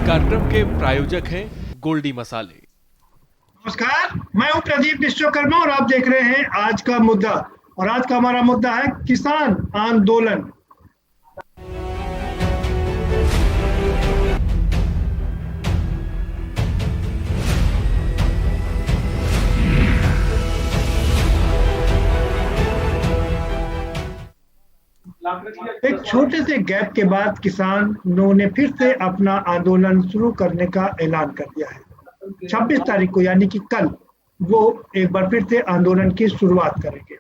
कार्यक्रम के प्रायोजक हैं गोल्डी मसाले। नमस्कार, मैं हूं प्रदीप विश्वकर्मा और आप देख रहे हैं आज का मुद्दा। और आज का हमारा मुद्दा है किसान आंदोलन। एक छोटे से गैप के बाद किसानों ने फिर से अपना आंदोलन शुरू करने का ऐलान कर दिया है। 26 तारीख को यानी कि कल वो एक बार फिर से आंदोलन की शुरुआत करेंगे।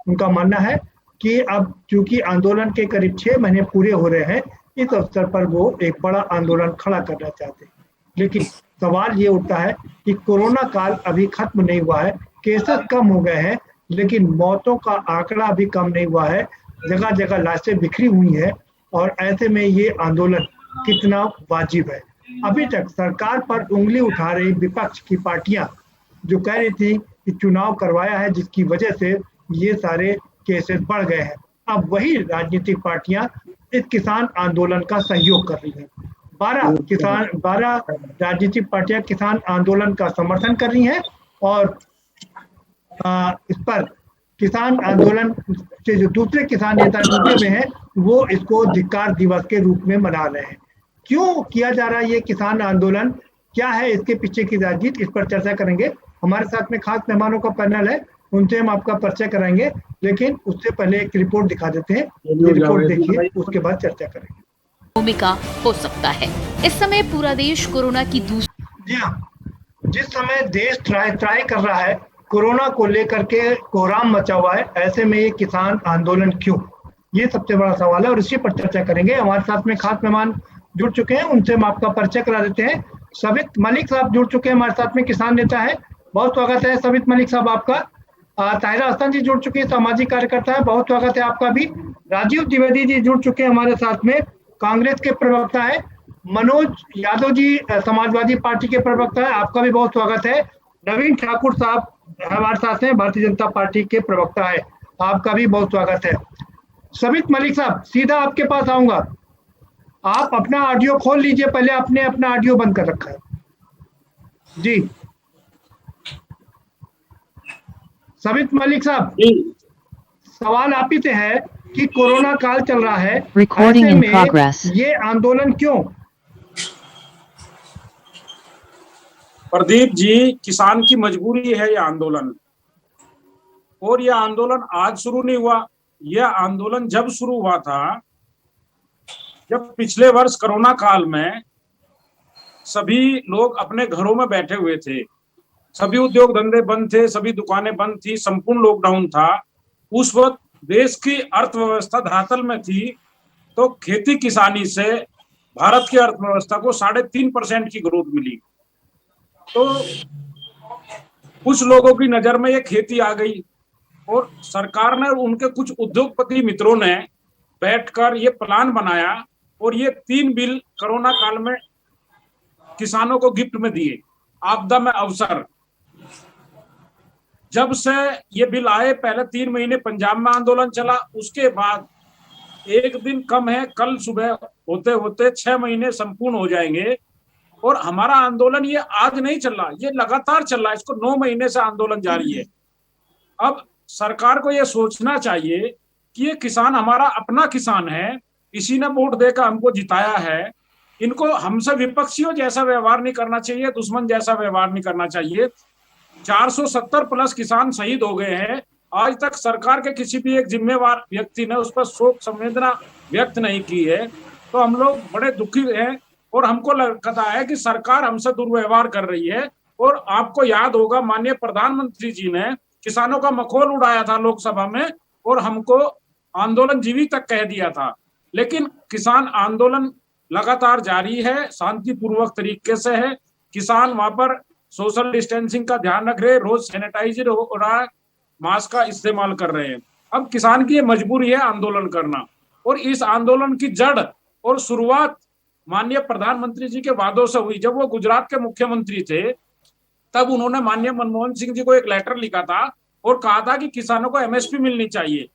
उनका मानना है कि अब चूंकि आंदोलन के करीब 6 महीने पूरे हो रहे हैं, इस अवसर पर वो एक बड़ा आंदोलन खड़ा करना चाहते हैं। लेकिन सवाल ये उठता है कि कोरोना काल अभी खत्म नहीं हुआ है, केसेस कम हो गए हैं, लेकिन मौतों का आंकड़ा अभी कम नहीं हुआ है। जगह जगह लाशें बिखरी हुई हैं और ऐसे में ये आंदोलन कितना वाजिब है। अभी तक सरकार पर उंगली उठा रही विपक्ष की पार्टियां जो कह रही थी कि चुनाव करवाया है जिसकी वजह से ये सारे केसेस बढ़ गए हैं, अब वही राजनीतिक पार्टियां इस किसान आंदोलन का सहयोग कर रही हैं। 12 राजनीतिक पार्टियां किसान आंदोलन का समर्थन कर रही हैं और इस पर किसान आंदोलन से जो दूसरे किसान नेता जुटे में हैं वो इसको धिक्कार दिवस के रूप में मना रहे हैं। क्यों किया जा रहा है ये किसान आंदोलन, क्या है इसके पीछे की राजनीति, इस पर चर्चा करेंगे। हमारे साथ में खास मेहमानों का पैनल है, उनसे हम आपका परिचय कराएंगे, लेकिन उससे पहले एक रिपोर्ट दिखा देते हैं। ये रिपोर्ट देखिए, उसके बाद चर्चा करेंगे। भूमिका हो सकता है। इस समय पूरा देश कोरोना की जी हाँ, जिस समय देश ट्राई कर रहा है, कोरोना को लेकर के कोहराम मचा हुआ है, ऐसे में ये किसान आंदोलन क्यों, ये सबसे बड़ा सवाल है और इसी पर चर्चा करेंगे। हमारे साथ में खास मेहमान जुड़ चुके हैं, उनसे हम आपका परिचय करा देते हैं। सबित मलिक साहब जुड़ चुके हैं हमारे साथ में, किसान नेता है, बहुत स्वागत है सबित मलिक साहब आपका। ताहिरा हसन जी जुड़ चुके हैं, सामाजिक कार्यकर्ता है, बहुत स्वागत है आपका भी। राजीव द्विवेदी जी जुड़ चुके हैं हमारे साथ में, कांग्रेस के प्रवक्ता है। मनोज यादव जी समाजवादी पार्टी के प्रवक्ता है, आपका भी बहुत स्वागत है। नवीन ठाकुर साहब हमारे साथ हैं, भारतीय जनता पार्टी के प्रवक्ता है, आपका भी बहुत स्वागत है। सबित मलिक साहब, सीधा आपके पास आऊंगा, आप अपना ऑडियो खोल लीजिए, पहले आपने अपना ऑडियो बंद कर रखा है जी। सबित मलिक साहब, सवाल आप ही से है कि कोरोना काल चल रहा है, ऐसे में ये आंदोलन क्यों? प्रदीप जी, किसान की मजबूरी है ये आंदोलन, और यह आंदोलन आज शुरू नहीं हुआ। यह आंदोलन जब शुरू हुआ था, जब पिछले वर्ष कोरोना काल में सभी लोग अपने घरों में बैठे हुए थे, सभी उद्योग धंधे बंद थे, सभी दुकानें बंद थी, संपूर्ण लॉकडाउन था। उस वक्त देश की अर्थव्यवस्था धरातल में थी, तो खेती किसानी से भारत की अर्थव्यवस्था को 3.5% की ग्रोथ मिली। तो कुछ लोगों की नजर में ये खेती आ गई और सरकार ने, उनके कुछ उद्योगपति मित्रों ने बैठकर ये प्लान बनाया और ये 3 बिल कोरोना काल में किसानों को गिफ्ट में दिए। आपदा में अवसर, जब से ये बिल आए, पहले 3 महीने पंजाब में आंदोलन चला, उसके बाद एक दिन कम है, कल सुबह होते होते 6 महीने संपूर्ण हो जाएंगे। और हमारा आंदोलन ये आज नहीं चल रहा, ये लगातार चल रहा है, इसको 9 महीने से आंदोलन जारी है। अब सरकार को ये सोचना चाहिए कि ये किसान हमारा अपना किसान है, इसी ने वोट देकर हमको जिताया है, इनको हमसे विपक्षियों जैसा व्यवहार नहीं करना चाहिए, दुश्मन जैसा व्यवहार नहीं करना चाहिए। 470 प्लस किसान शहीद हो गए हैं, आज तक सरकार के किसी भी एक जिम्मेवार व्यक्ति ने उस पर शोक संवेदना व्यक्त नहीं की है। तो हम लोग बड़े दुखी हैं और हमको लगता है कि सरकार हमसे दुर्व्यवहार कर रही है। और आपको याद होगा, माननीय प्रधानमंत्री जी ने किसानों का मखौल उड़ाया था लोकसभा में और हमको आंदोलन जीवी तक कह दिया था। लेकिन किसान आंदोलन लगातार जारी है, शांतिपूर्वक तरीके से है। किसान वहां पर सोशल डिस्टेंसिंग का ध्यान रख रहे हैं, रोज सैनिटाइजर हो रहा है, मास्क का इस्तेमाल कर रहे हैं। अब किसान की ये मजबूरी है आंदोलन करना, और इस आंदोलन की जड़ और शुरुआत माननीय प्रधानमंत्री जी के वादों से हुई। जब वो गुजरात के मुख्यमंत्री थे, तब उन्होंने माननीय मनमोहन सिंह जी को एक लेटर लिखा था और कहा था कि किसानों को एमएसपी मिलनी चाहिए।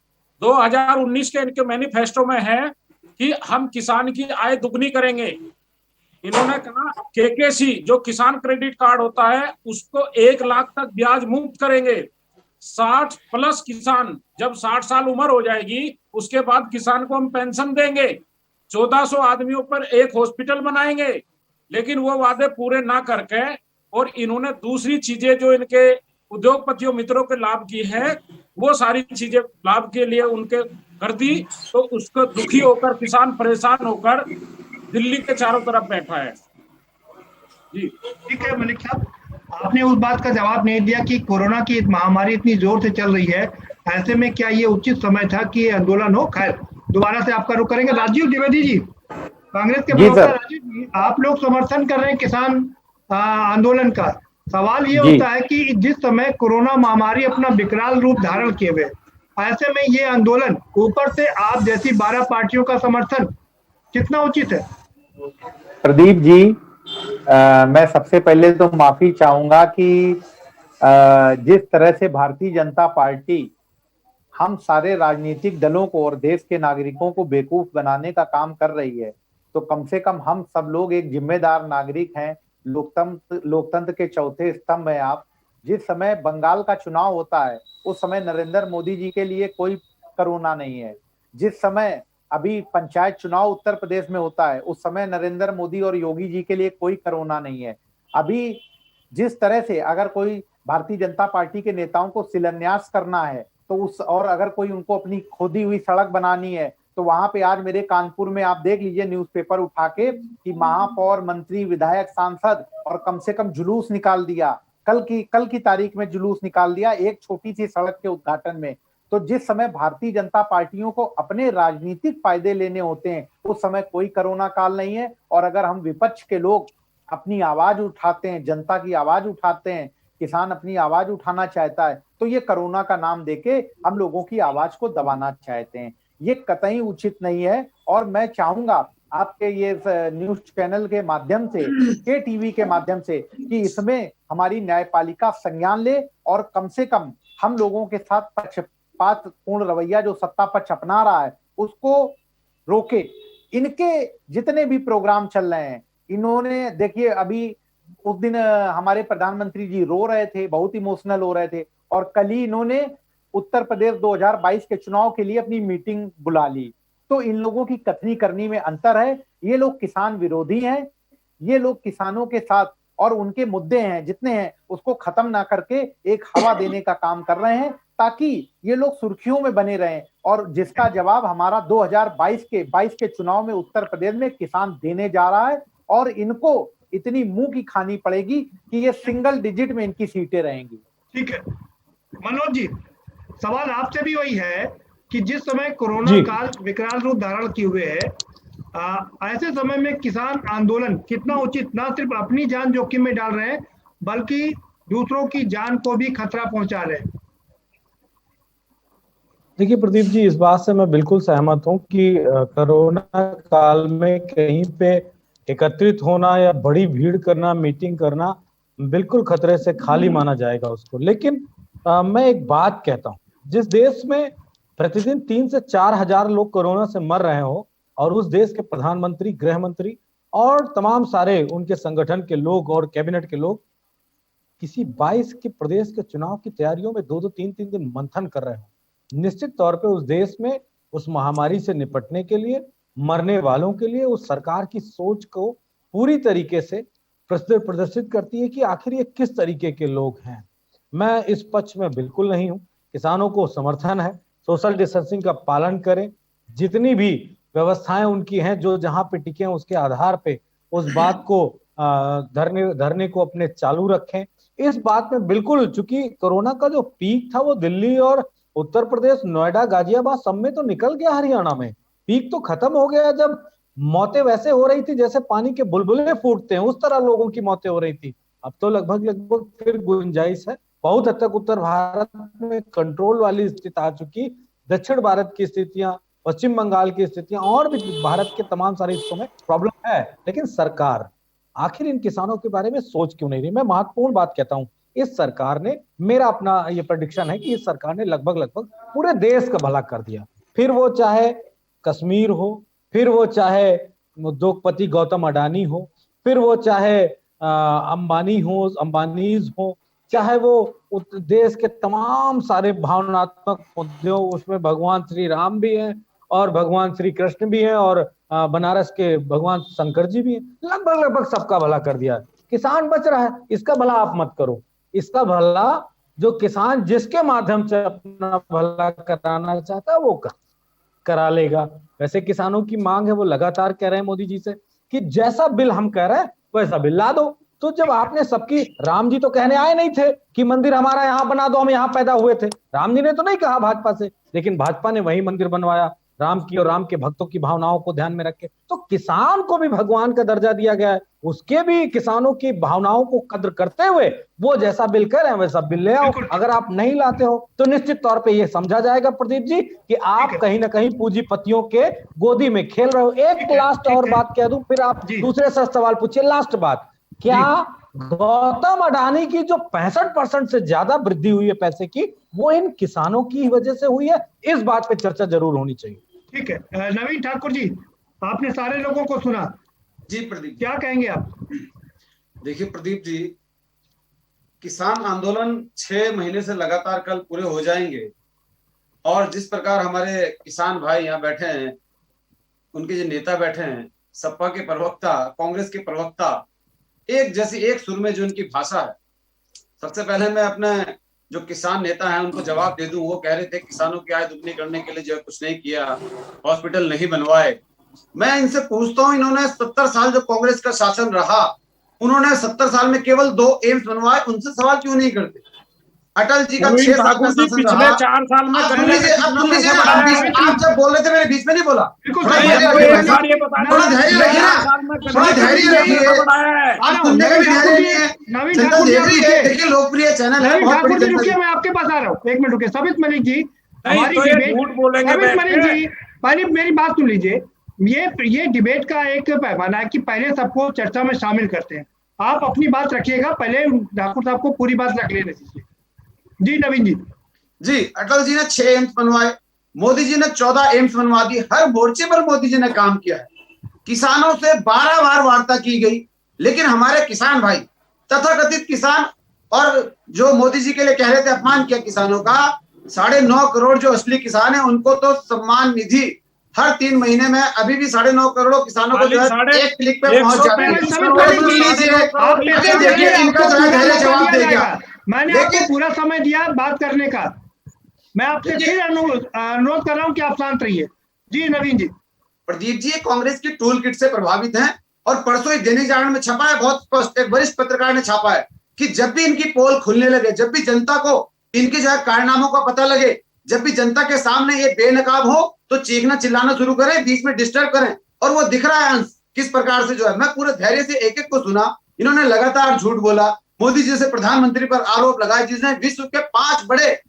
2019 के इनके मैनिफेस्टो में है कि हम किसान की आय दुगनी करेंगे। इन्होंने कहा केकेसी जो किसान क्रेडिट कार्ड होता है उसको 1 लाख तक ब्याज मुक्त करेंगे। 60+ किसान, जब 60 साल उम्र हो जाएगी उसके बाद किसान को हम पेंशन देंगे। 1400 आदमियों पर एक हॉस्पिटल बनाएंगे। लेकिन वो वादे पूरे ना करके और इन्होंने दूसरी चीजें जो इनके उद्योगपतियों मित्रों के लाभ की है वो सारी चीजें लाभ के लिए उनके कर दी। तो उसको दुखी होकर किसान परेशान होकर दिल्ली के चारों तरफ बैठा है। जी ठीक है मलिक साहब, आपने उस बात का जवाब नहीं दिया कि कोरोना की महामारी इतनी जोर से चल रही है, ऐसे में क्या ये उचित समय था कि ये आंदोलन हो? खैर, दोबारा से आपका रुख करेंगे। राजीव द्विवेदी जी, कांग्रेस के जी प्रवक्ता सर। राजीव जी, आप लोग समर्थन कर रहे हैं किसान आंदोलन का। सवाल ये जी होता है कि जिस समय कोरोना महामारी अपना विकराल रूप धारण किए हुए, ऐसे में ये आंदोलन ऊपर से आप जैसी 12 पार्टियों का समर्थन कितना उचित है? प्रदीप जी, मैं सबसे पहले तो माफी चाहूंगा कि जिस तरह से भारतीय जनता पार्टी हम सारे राजनीतिक दलों को और देश के नागरिकों को बेवकूफ बनाने का काम कर रही है, तो कम से कम हम सब लोग एक जिम्मेदार नागरिक हैं। लोकतंत्र के चौथे स्तंभ हैं आप। जिस समय बंगाल का चुनाव होता है उस समय नरेंद्र मोदी जी के लिए कोई कोरोना नहीं है। जिस समय अभी पंचायत चुनाव उत्तर प्रदेश में होता है उस समय नरेंद्र मोदी और योगी जी के लिए कोई कोरोना नहीं है। अभी जिस तरह से अगर कोई भारतीय जनता पार्टी के नेताओं को शिलान्यास करना है तो उस, और अगर कोई उनको अपनी खोदी हुई सड़क बनानी है तो वहां पे आज मेरे कानपुर में आप देख लीजिए न्यूज़पेपर उठा के कि महापौर, मंत्री, विधायक, सांसद और कम से कम जुलूस निकाल दिया। कल की तारीख में जुलूस निकाल दिया एक छोटी सी सड़क के उद्घाटन में। तो जिस समय भारतीय जनता पार्टियों को अपने राजनीतिक फायदे लेने होते हैं उस समय कोई कोरोना काल नहीं है। और अगर हम विपक्ष के लोग अपनी आवाज उठाते हैं, जनता की आवाज उठाते हैं, किसान अपनी आवाज उठाना चाहता है, तो ये कोरोना का नाम देके हम लोगों की आवाज को दबाना चाहते हैं। ये कतई उचित नहीं है। और मैं चाहूंगा आपके ये न्यूज चैनल के माध्यम से, के टीवी के माध्यम से, कि इसमें हमारी न्यायपालिका संज्ञान ले और कम से कम हम लोगों के साथ पक्षपातपूर्ण रवैया जो सत्ता पक्ष अपना रहा है उसको रोके। इनके जितने भी प्रोग्राम चल रहे हैं, इन्होंने देखिए अभी उस दिन हमारे प्रधानमंत्री जी रो रहे थे, बहुत इमोशनल हो रहे थे, और कल ही इन्होंने उत्तर प्रदेश 2022 के चुनाव के लिए अपनी मीटिंग बुला ली। तो इन लोगों की कथनी करनी में अंतर है। ये लोग किसान विरोधी हैं। ये लोग किसानों के साथ और उनके मुद्दे हैं जितने हैं उसको खत्म ना करके एक हवा देने का काम कर रहे हैं ताकि ये लोग सुर्खियों में बने रहें। और जिसका जवाब हमारा 2022 के चुनाव में उत्तर प्रदेश में किसान देने जा रहा है। और इनको इतनी मुंह की खानी पड़ेगी कि ये सिंगल डिजिट में इनकी सीटें रहेंगी। ठीक है मनोज जी, सवाल आपसे भी वही है कि जिस समय कोरोना काल विकराल रूप धारण किए हुए है, ऐसे समय में किसान आंदोलन कितना उचित, ना सिर्फ अपनी जान जोखिम में डाल रहे हैं बल्कि दूसरों की जान को भी खतरा पहुंचा रहे हैं? देखिए प्रदीप जी, इस बात से मैं बिल्कुल सहमत हूं कि कोरोना काल में कहीं पे एकत्रित होना या बड़ी भीड़ करना, मीटिंग करना बिल्कुल खतरे से खाली माना जाएगा उसको। लेकिन मैं एक बात कहता हूं, जिस देश में प्रतिदिन 3 से 4 हजार लोग कोरोना से मर रहे हो और उस देश के प्रधानमंत्री, गृह मंत्री और तमाम सारे उनके संगठन के लोग और कैबिनेट के लोग किसी 22 के प्रदेश के चुनाव की तैयारियों में 2-2, 3-3 दिन मंथन कर रहे हो, निश्चित तौर पे उस देश में उस महामारी से निपटने के लिए, मरने वालों के लिए उस सरकार की सोच को पूरी तरीके से प्रदर्शित करती है कि आखिर ये किस तरीके के लोग हैं। मैं इस पक्ष में बिल्कुल नहीं हूं। किसानों को समर्थन है, सोशल डिस्टेंसिंग का पालन करें, जितनी भी व्यवस्थाएं उनकी हैं जो जहां पे टिके हैं उसके आधार पे उस बात को धरने को अपने चालू रखें। इस बात में बिल्कुल, चूंकि कोरोना का जो पीक था वो दिल्ली और उत्तर प्रदेश, नोएडा, गाजियाबाद सब में तो निकल गया, हरियाणा में पीक तो खत्म हो गया जब मौतें वैसे हो रही थी जैसे पानी के बुलबुले फूटते हैं, उस तरह लोगों की मौतें हो रही थी। अब तो लगभग फिर गुंजाइश है, बहुत हद तक उत्तर भारत में कंट्रोल वाली स्थिति आ चुकी। दक्षिण भारत की स्थितियां, पश्चिम बंगाल की स्थितियां और भी भारत के तमाम सारे हिस्सों में प्रॉब्लम है। लेकिन सरकार आखिर इन किसानों के बारे में सोच क्यों नहीं रही? मैं महत्वपूर्ण बात कहता हूं, इस सरकार ने, मेरा अपना ये प्रेडिक्शन है कि इस सरकार ने लगभग पूरे देश का भला कर दिया। फिर वो चाहे कश्मीर हो, फिर वो चाहे उद्योगपति गौतम अडानी हो, फिर वो चाहे अंबानीज हो, चाहे वो देश के तमाम सारे भावनात्मक मुद्दे हो, उसमें भगवान श्री राम भी हैं और भगवान श्री कृष्ण भी हैं और बनारस के भगवान शंकर जी भी हैं। लगभग लगभग सबका भला कर दिया। किसान बच रहा है, इसका भला आप मत करो। इसका भला जो किसान जिसके माध्यम से अपना भला कराना चाहता है वो करा लेगा। वैसे किसानों की मांग है, वो लगातार कह रहे हैं मोदी जी से कि जैसा बिल हम कह रहे हैं वैसा बिल ला दो। तो जब आपने सबकी, राम जी तो कहने आए नहीं थे कि मंदिर हमारा यहाँ बना दो, हम यहाँ पैदा हुए थे। राम जी ने तो नहीं कहा भाजपा से, लेकिन भाजपा ने वही मंदिर बनवाया राम की और राम के भक्तों की भावनाओं को ध्यान में रख के। तो किसान को भी भगवान का दर्जा दिया गया है, उसके भी किसानों की भावनाओं को कद्र करते हुए वो जैसा बिल कह रहे हैं वैसा बिल ले आओ। अगर आप नहीं लाते हो तो निश्चित तौर पे ये समझा जाएगा प्रदीप जी कि आप कहीं ना कहीं पूंजीपतियों के गोदी में खेल रहे हो। एक लास्ट और बात कह दूं, फिर आप दूसरे से सवाल पूछिए। लास्ट बात, क्या गौतम अडानी की जो 65% से ज्यादा वृद्धि हुई है पैसे की, वो इन किसानों की वजह से हुई है? इस बात पे चर्चा जरूर होनी चाहिए। ठीक है, नवीन ठाकुर जी, आपने सारे लोगों को सुना जी। प्रदीप, क्या कहेंगे आप? देखिए प्रदीप जी, किसान आंदोलन 6 महीने से लगातार कल पूरे हो जाएंगे और जिस प्रकार हमारे किसान भाई यहाँ बैठे हैं, उनके जो नेता बैठे हैं, सपा के प्रवक्ता, कांग्रेस के प्रवक्ता, एक जैसी एक सुर में जो उनकी भाषा है। सबसे पहले मैं अपने जो किसान नेता हैं उनको जवाब दे दूं। वो कह रहे थे किसानों की आय दुगनी करने के लिए जो कुछ नहीं किया, हॉस्पिटल नहीं बनवाए। मैं इनसे पूछता हूं, इन्होंने 70 साल जो कांग्रेस का शासन रहा, उन्होंने 70 साल में केवल 2 एम्स बनवाए, उनसे सवाल क्यों नहीं करते? अटल जी का 6 साल का शासन पिछले रहा। 4 साल में आप जब बोल रहे थे मेरे बीच में नहीं बोला। थोड़ा धैर्य रखिए, थोड़ा धैर्य रखिए। आप सुनने का भी धैर्य नहीं है। जनता देख रही है, देखिए लोकप्रिय चैनल है, बहुत बड़ी जनता। रुकिए, मैं आपके पास आ रहा हूँ, 1 मिनट रुकिए। सबित मलिक जी, हमारी झूठ बोलेंगे। सबित मलिक जी, पहले मेरी बात सुन लीजिए। ये डिबेट का एक पैमाना है कि पहले सबको चर्चा में शामिल करते हैं। आप अपनी बात रखिएगा, पहले ठाकुर साहब को पूरी बात रख लेने दीजिए। जी नवीन जी। जी, अटल जी ने 6 एम्स बनवाए, मोदी जी ने 14 एम्स बनवा दी। हर मोर्चे पर मोदी जी ने काम किया है। किसानों से 12 बार वार्ता की गई, लेकिन हमारे किसान भाई, तथाकथित किसान, और जो मोदी जी के लिए कह रहे थे अपमान किया किसानों का, 9.5 करोड़ जो असली किसान है उनको तो सम्मान निधि हर 3 महीने में अभी भी 9.5 करोड़ किसानों को जो है एक क्लिक पे पहुंच जाती है। देखिए इनका जवाब देगा। मैंने आपको पूरा समय दिया बात करने का। मैं आपसे फिर अनुरोध कर रहा हूं कि आप शांत रहिए। जी नवीन जी। प्रदीप जी, कांग्रेस की टूल किट से प्रभावित हैं और परसों एक दैनिक जागरण में छपा है, बहुत स्पष्ट, एक वरिष्ठ पत्रकार ने छापा है कि जब भी इनकी पोल खुलने लगे, जब भी जनता को इनके जो है कारनामों का पता लगे, जब भी जनता के सामने ये बेनकाब हो तो चीखना चिल्लाना शुरू करें, बीच में डिस्टर्ब करें। और वो दिख रहा है अंश किस प्रकार से जो है। मैं पूरे धैर्य से एक एक को सुना। इन्होंने लगातार झूठ बोला, मोदी जी से प्रधानमंत्री पर आरोप लगाए, जिसने विश्व के 5 बड़े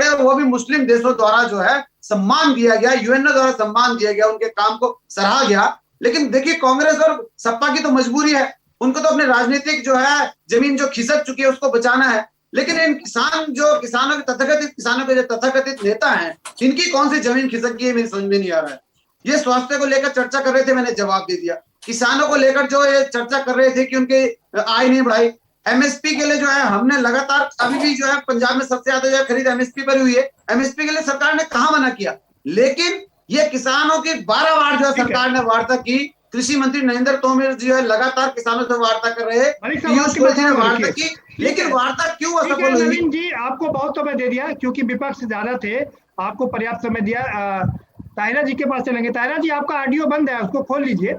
और वो भी मुस्लिम देशों द्वारा जो है सम्मान दिया गया, यूएनओ द्वारा सम्मान दिया गया, उनके काम को सराहा गया। लेकिन देखिए कांग्रेस और सपा की तो मजबूरी है, उनको तो अपने राजनीतिक जो है जमीन जो खिसक चुकी है उसको बचाना है। लेकिन इन किसानों के तथाकथित नेता हैं, इनकी कौन सी जमीन खिसक गई है मेरी समझ में नहीं आ रहा है। ये स्वास्थ्य को लेकर चर्चा कर रहे थे, मैंने जवाब दे दिया। किसानों को लेकर जो ये चर्चा कर रहे थे कि उनके आय नहीं बढ़ाई, एमएसपी के लिए जो है हमने लगातार, अभी भी जो है पंजाब में सबसे ज्यादा जो है खरीद एमएसपी पर हुई है। एमएसपी के लिए सरकार ने कहा मना किया, लेकिन ये किसानों की 12 बार जो है सरकार ने वार्ता की। कृषि मंत्री नरेंद्र तोमर जो है लगातार किसानों से वार्ता कर रहे हैं, पीयूष गोयल जी ने वार्ता की, लेकिन वार्ता क्यों असफल हुई? नवीन जी, आपको बहुत समय दे दिया क्योंकि विपक्ष ज्यादा थे, आपको पर्याप्त समय दिया। ताहिरा जी के पास चलेंगे। ताहिरा जी, आपका ऑडियो बंद है, उसको खोल लीजिए।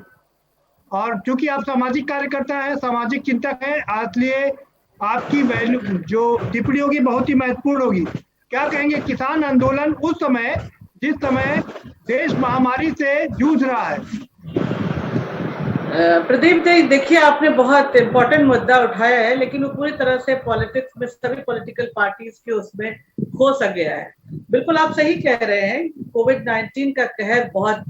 और क्योंकि आप सामाजिक कार्यकर्ता हैं, सामाजिक चिंतक हैं, इसलिए आपकी वैल्यू जो टिप्पणी होगी बहुत ही महत्वपूर्ण होगी। क्या कहेंगे किसान आंदोलन उस समय, जिस समय देश महामारी से जूझ रहा है? प्रदीप जी, देखिए आपने बहुत इम्पोर्टेंट मुद्दा उठाया है, लेकिन वो पूरी तरह से पॉलिटिक्स में सभी पॉलिटिकल पार्टीज के उसमें हो सक गया है। बिल्कुल आप सही कह रहे हैं, कोविड-19 का कहर बहुत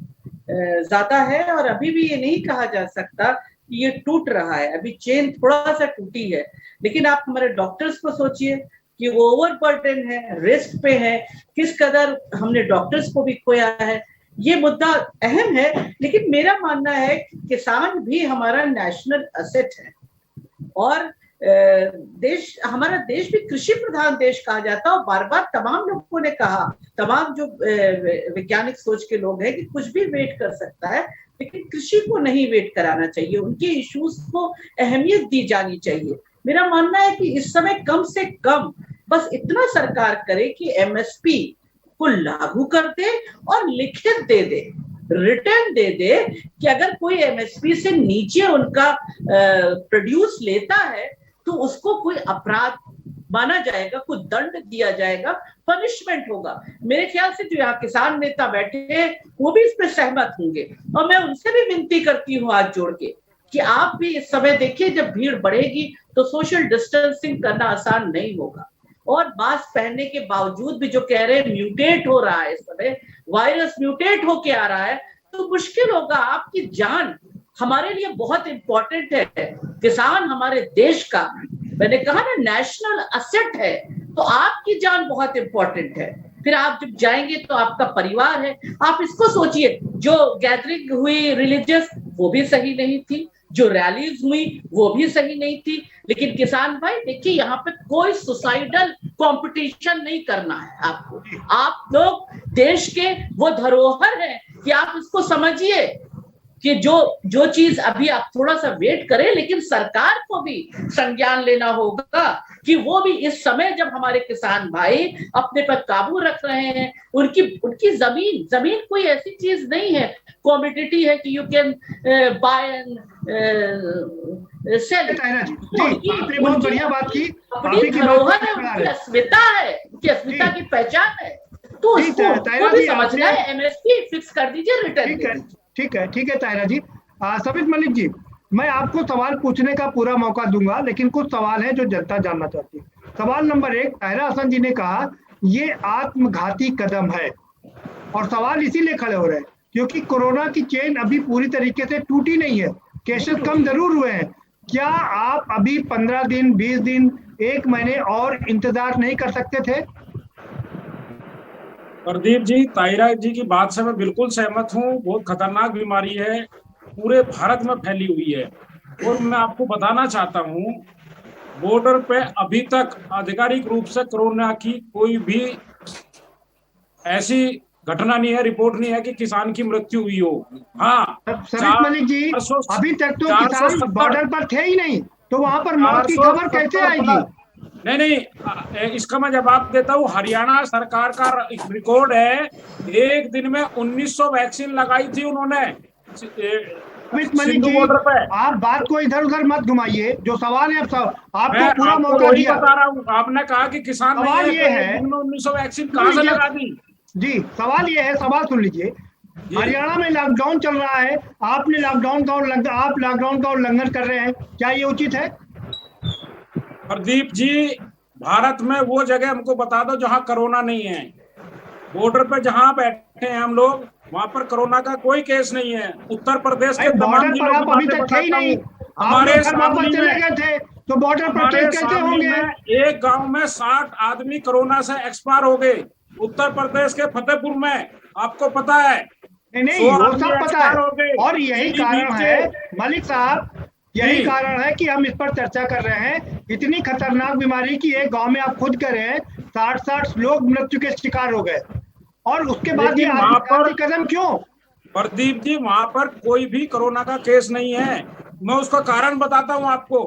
ज्यादा है और अभी भी ये नहीं कहा जा सकता कि ये टूट रहा है। अभी चेन थोड़ा सा टूटी है, लेकिन आप हमारे डॉक्टर्स को सोचिए कि वो ओवरबर्डन है, रिस्क पे है, किस कदर हमने डॉक्टर्स को भी खोया है। ये मुद्दा अहम है, लेकिन मेरा मानना है कि किसान भी हमारा नेशनल असेट है और हमारा देश भी कृषि प्रधान देश कहा जाता है। और बार बार तमाम लोगों ने कहा, तमाम जो वैज्ञानिक सोच के लोग हैं, कि कुछ भी वेट कर सकता है, लेकिन कृषि को नहीं वेट कराना चाहिए, उनके इश्यूज को अहमियत दी जानी चाहिए। मेरा मानना है कि इस समय कम से कम बस इतना सरकार करे कि एमएसपी को लागू कर दे और लिखित दे दे, रिटर्न दे दे कि अगर कोई एमएसपी से नीचे उनका प्रोड्यूस लेता है तो उसको कोई अपराध माना जाएगा, कुछ दंड दिया जाएगा, पनिशमेंट होगा। मेरे ख्याल से जो यहाँ किसान नेता बैठे हैं वो भी इस पे सहमत होंगे, और मैं उनसे भी विनती करती हूँ हाथ जोड़ के कि आप भी इस समय देखिए, जब भीड़ बढ़ेगी तो सोशल डिस्टेंसिंग करना आसान नहीं होगा। और मास्क पहनने के बावजूद भी जो कह रहे हैं म्यूटेट हो रहा है, इस समय वायरस म्यूटेट होके आ रहा है, तो मुश्किल होगा। आपकी जान हमारे लिए बहुत इंपॉर्टेंट है, किसान हमारे देश का, मैंने कहा ना, नेशनल असेट है, तो आपकी जान बहुत इंपॉर्टेंट है। फिर आप जब जाएंगे तो आपका परिवार है। आप इसको सोचिए, जो गैदरिंग हुई रिलीजियस वो भी सही नहीं थी, जो रैलीज हुई वो भी सही नहीं थी, लेकिन किसान भाई देखिए, यहाँ पे कोई सुसाइडल कंपटीशन नहीं करना है आपको। आप लोग देश के वो धरोहर हैं कि आप इसको समझिए कि जो चीज अभी आप थोड़ा सा वेट करें, लेकिन सरकार को भी संज्ञान लेना होगा कि वो भी इस समय जब हमारे किसान भाई अपने पर काबू रख रहे हैं, उनकी जमीन कोई ऐसी चीज नहीं है, कॉमोडिटी है कि you can buy and sell. आपने बहुत बढ़िया बात की, अपनी धरोहर है, उनकी अस्मिता है, उनकी अस्मिता की पहचान है, तो उसको भी समझना है। एमएसपी फिक्स कर दीजिए, रिटर्न। ठीक है ताहिरा जी। सबित मलिक जी, मैं आपको सवाल पूछने का पूरा मौका दूंगा, लेकिन कुछ सवाल है जो जनता जानना चाहती है। सवाल नंबर 1, ताहिरा हसन जी ने कहा ये आत्मघाती कदम है, और सवाल इसीलिए खड़े हो रहे हैं क्योंकि कोरोना की चेन अभी पूरी तरीके से टूटी नहीं है, केसेस कम जरूर हुए हैं। क्या आप अभी 15 दिन, 20 दिन, 1 महीने और इंतजार नहीं कर सकते थे? प्रदीप जी, ताहिरा जी की बात से मैं बिल्कुल सहमत हूँ। बहुत खतरनाक बीमारी है, पूरे भारत में फैली हुई है, और मैं आपको बताना चाहता हूँ, बॉर्डर पे अभी तक आधिकारिक रूप से कोरोना की कोई भी ऐसी घटना नहीं है, रिपोर्ट नहीं है कि किसान की मृत्यु हुई हो। हाँ, सबित मलिक जी, अभी तक तो किसान बॉर्डर पर थे ही नहीं, तो वहां पर मौत की खबर कैसे आएगी? नहीं, इसका मैं जवाब देता हूँ। हरियाणा सरकार का रिकॉर्ड है, एक दिन में 1900 वैक्सीन लगाई थी उन्होंने सिंधु बॉर्डर पे। आप बात को इधर उधर मत घुमाइए, जो सवाल है आपको पूरा मौका वही दिया। बता रहा हूँ, आपने कहा कि किसान सवाल ये है, 1900 वैक्सीन कहाँ से लगा दी? जी, सवाल ये है, सवाल सुन लीजिए। हरियाणा में लॉकडाउन चल रहा है, आप लॉकडाउन का उल्लंघन कर रहे हैं, क्या ये उचित है? प्रदीप जी, भारत में वो जगह हमको बता दो जहां कोरोना नहीं है। बॉर्डर पे जहां बैठे हैं हम लोग, वहां पर कोरोना का कोई केस नहीं है। उत्तर प्रदेश के बॉर्डर पर आप अभी तक थे ही नहीं, हमारे वापस चले गए थे, तो बॉर्डर पर केस कैसे होंगे? एक गांव में 60 आदमी कोरोना से एक्सपायर हो गए, उत्तर प्रदेश के फतेहपुर में, आपको पता है? नहीं, वो सब पता है, और यही कारण है मलिक साहब, यही कारण है कि हम इस पर चर्चा कर रहे हैं। इतनी खतरनाक बीमारी की एक गांव में आप खुद करें 60 लोग मृत्यु के शिकार हो गए, और उसके बाद ये आत्मघाती कदम क्यों? प्रदीप जी, वहां पर कोई भी कोरोना का केस नहीं है। मैं उसका कारण बताता हूँ आपको।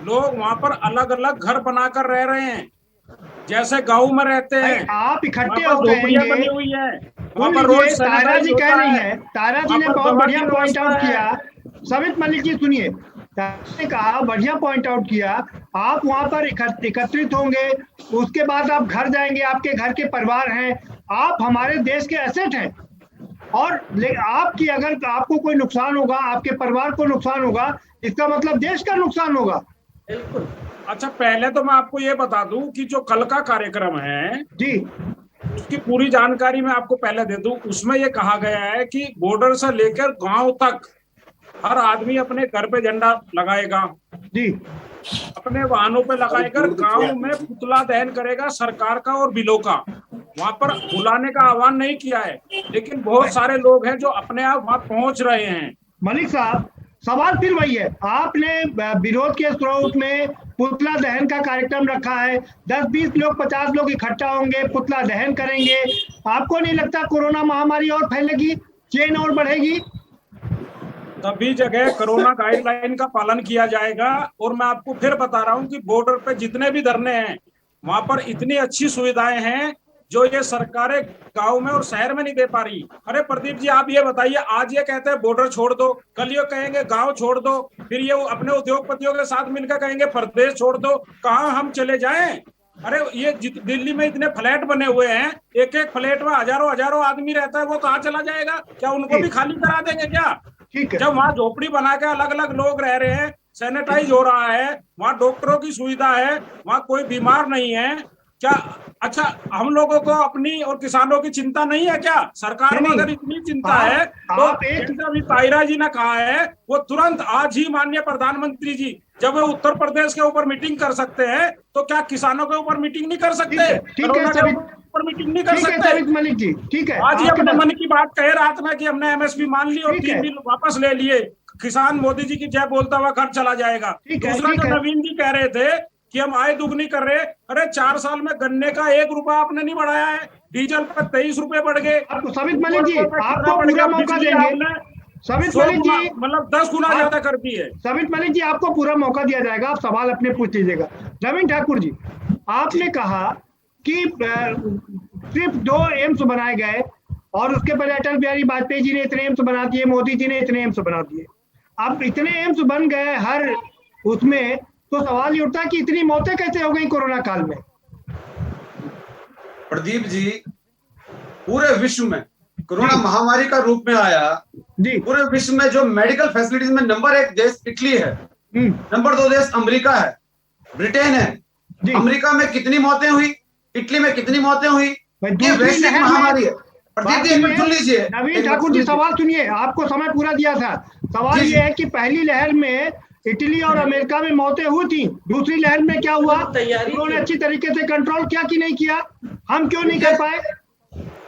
लोग वहां पर अलग अलग घर बनाकर रह रहे हैं, जैसे गाँव में रहते हैं। आप इकट्ठे हो गए, बनी हुई है वहां पर। रोज तारा जी कह रही है, तारा जी ने बहुत बढ़िया पॉइंट आउट किया। सबित मलिक जी सुनिए, ने कहा, बढ़िया पॉइंट आउट किया, आप वहां पर एकत्रित होंगे, उसके बाद आप घर जाएंगे, आपके घर के परिवार हैं, आप हमारे देश के एसेट हैं, और आपकी अगर आपको कोई नुकसान होगा, आपके परिवार को नुकसान होगा, इसका मतलब देश का नुकसान होगा। बिल्कुल। अच्छा, पहले तो मैं आपको ये बता दूं कि जो कल का कार्यक्रम है जी, उसकी पूरी जानकारी मैं आपको पहले दे दूं। उसमें ये कहा गया है कि बॉर्डर से लेकर गांव तक हर आदमी अपने घर पे झंडा लगाएगा जी, अपने वाहनों पे लगाकर गांव में पुतला दहन करेगा सरकार का और बिलों का। वहां पर बुलाने का आह्वान नहीं किया है, लेकिन बहुत सारे लोग हैं जो अपने आप वहां पहुंच रहे हैं। मलिक साहब, सवाल फिर वही है, आपने विरोध के स्वरूप में पुतला दहन का कार्यक्रम रखा है, 10-20 लोग 50 लोग इकट्ठा होंगे, पुतला दहन करेंगे। आपको नहीं लगता कोरोना महामारी और फैलेगी, चेन और बढ़ेगी? सभी जगह कोरोना गाइडलाइन का पालन किया जाएगा। और मैं आपको फिर बता रहा हूं कि बॉर्डर पे जितने भी धरने हैं वहां पर इतनी अच्छी सुविधाएं हैं जो ये सरकारें गांव में और शहर में नहीं दे पा रही। अरे प्रदीप जी, आप ये बताइए, आज ये कहते हैं बॉर्डर छोड़ दो, कल ये कहेंगे गांव छोड़ दो, फिर ये अपने उद्योगपतियों के साथ मिलकर कहेंगे प्रदेश छोड़ दो। कहाँ हम चले जाएं? अरे ये दिल्ली में इतने फ्लैट बने हुए हैं, एक एक फ्लैट में हजारों आदमी रहता है, वो कहाँ चला जाएगा? क्या उनको भी खाली करा देंगे क्या? ठीक है। जब वहाँ झोपड़ी बना के अलग अलग लोग रह रहे हैं, सैनिटाइज हो रहा है, वहाँ डॉक्टरों की सुविधा है, वहाँ कोई बीमार नहीं है क्या? अच्छा, हम लोगों को अपनी और किसानों की चिंता नहीं है क्या? सरकार को अगर इतनी चिंता है तो अभी तायरा जी ने कहा है, वो तुरंत आज ही माननीय प्रधानमंत्री जी जब वो उत्तर प्रदेश के ऊपर मीटिंग कर सकते हैं तो क्या किसानों के ऊपर मीटिंग नहीं कर सकते? ऊपर मीटिंग नहीं कर सकते? मलिक जी, ठीक है, आज ही अपने मन की बात कहे रात में कि हमने एमएसपी मान ली और 3 बिल वापस ले लिए, किसान मोदी जी की जय बोलता हुआ घर चला जाएगा। दूसरा जो नवीन जी कह रहे थे कि हम आय दुगनी कर रहे, अरे 4 साल में गन्ने का 1 रुपया आपने नहीं बढ़ाया है, डीजल पर 23 रुपए बढ़ गए। समित मलिक जी, आपको पूरा मौका देंगे। समित मलिक जी, मतलब 10 गुना ज्यादा कर दी है। समित मलिक जी, आपको पूरा मौका दिया जाएगा, आप सवाल अपने पूछ लीजिएगा। नवीन ठाकुर जी, आपने कहा कि सिर्फ 2 एम्स बनाए गए और उसके पहले अटल बिहारी वाजपेयी जी ने इतने एम्स बना दिए, मोदी जी ने इतने एम्स बना दिए। अब इतने एम्स बन गए हर उसमें, तो सवाल ये उठता है कि इतनी मौतें कैसे हो गई कोरोना काल में? प्रदीप जी, पूरे विश्व में कोरोना महामारी का रूप में आया जी। पूरे विश्व में जो मेडिकल फैसिलिटीज में नंबर 1 देश इटली है, नंबर 2 देश अमेरिका है, ब्रिटेन है। अमेरिका में कितनी मौतें हुई, इटली में कितनी मौतें हुई? ये वैश्विक महामारी है। प्रदीप जी, सुन लीजिए। नवीन ठाकुर जी, सवाल सुनिए, आपको समय पूरा दिया था। सवाल ये है कि पहली लहर में इटली और अमेरिका में मौतें हुई थी, दूसरी लहर में क्या हुआ? उन्होंने अच्छी तरीके से कंट्रोल किया कि नहीं किया? हम क्यों नहीं कर पाए?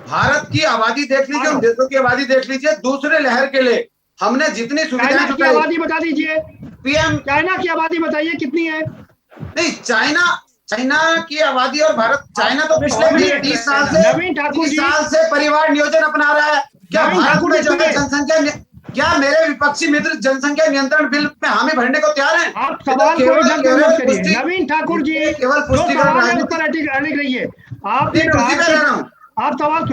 भारत की आबादी देख लीजिए, उन देशों की आबादी देख लीजिए। दूसरे लहर के लिए हमने जितनी सुविधाएं की आबादी बता दीजिए, पीएम। चाइना की आबादी बताइए कितनी है? नहीं, चाइना की आबादी और भारत, चाइना तो पिछले 30 साल से नवीन ठाकुर जी परिवार नियोजन अपना रहा है। क्या भारत में जो है जनसंख्या, क्या मेरे विपक्षी मित्र जनसंख्या नियंत्रण बिल में हामी भरने को तैयार हैं? आप सवाल को नवीन ठाकुर जी केवल पुष्टिकरण अड़िग रही है। आपने कहा, आप सवाल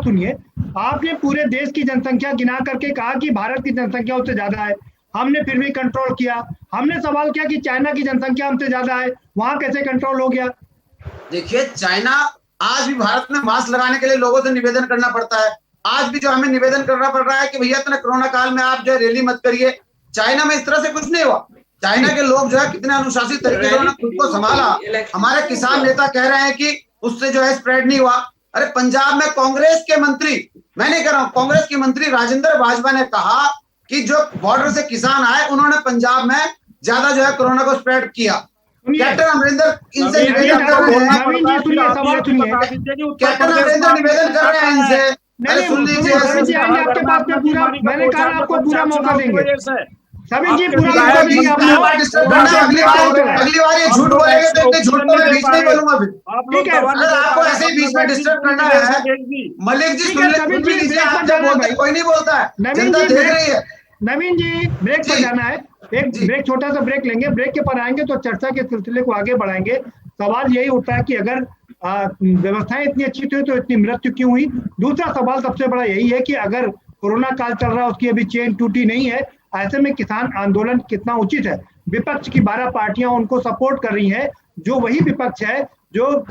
सुनिए, आपने पूरे देश की जनसंख्या गिना करके कहा कि भारत की जनसंख्या उससे ज्यादा है, हमने फिर भी कंट्रोल किया। हमने सवाल किया कि चाइना की जनसंख्या हमसे ज्यादा है, वहां कैसे कंट्रोल हो गया? देखिए, चाइना आज भी भारत में मास्क लगाने के लिए लोगों से निवेदन करना पड़ता है। आज भी जो हमें निवेदन करना पड़ रहा है कि भैया इतना कोरोना काल में आप जो है रैली मत करिए। चाइना में इस तरह से कुछ नहीं हुआ। चाइना के लोग जो है कितने अनुशासित तरीके से उन्होंने खुद को संभाला। हमारे किसान नेता कह रहे हैं कि उससे जो है स्प्रेड नहीं हुआ। अरे पंजाब में कांग्रेस के मंत्री, मैं नहीं कह रहा हूं, कांग्रेस के मंत्री राजेंद्र बाजवा ने कहा कि जो बॉर्डर से किसान आए उन्होंने पंजाब में ज्यादा जो है कोरोना को स्प्रेड किया। कैप्टन अमरिंदर इनसे निवेदन कर रहे हैं, कैप्टन अमरिंदर निवेदन कर रहे हैं इनसे, अरे सुन लीजिए। आपके पास में पूरा, मैंने कहा आपको पूरा मौका देंगे। सभी जी पूरा अगली बार ये झूठ बोलेंगे तो इतने झूठ को मैं बीच में बोलूंगा फिर। ठीक है, अगर आपको ऐसे ही बीच में डिस्टर्ब करना है, मलिक जी सुन लीजिए, आप जब बोलते हैं कोई नहीं बोलता है, जनता देख रही है। नवीन जी, ब्रेक पर जाना है, एक ब्रेक, छोटा सा ब्रेक लेंगे, ब्रेक के पर आएंगे तो चर्चा के सिलसिले को आगे बढ़ाएंगे। सवाल यही उठता है कि अगर व्यवस्थाएं इतनी अच्छी थी तो इतनी मृत्यु क्यों हुई? दूसरा सवाल सबसे बड़ा यही है कि अगर कोरोना काल चल रहा है, उसकी अभी चेन टूटी नहीं है, ऐसे में किसान आंदोलन कितना उचित है? विपक्ष की 12 पार्टियां उनको सपोर्ट कर रही हैं, जो वही विपक्ष है जो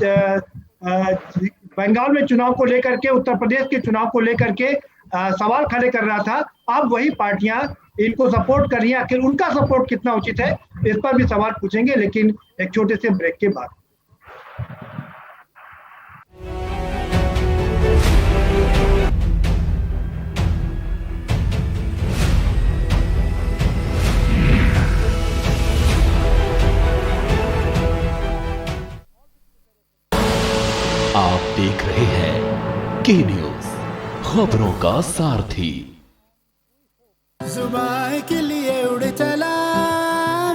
बंगाल में चुनाव को लेकर के, उत्तर प्रदेश के चुनाव को लेकर के सवाल खड़े कर रहा था। अब वही पार्टियां इनको सपोर्ट कर रही हैं, आखिर उनका सपोर्ट कितना उचित है, इस पर भी सवाल पूछेंगे, लेकिन एक छोटे से ब्रेक के बाद। आप देख रहे की न्यूज, खबरों का सारथी। जुबान के लिए उड़ चला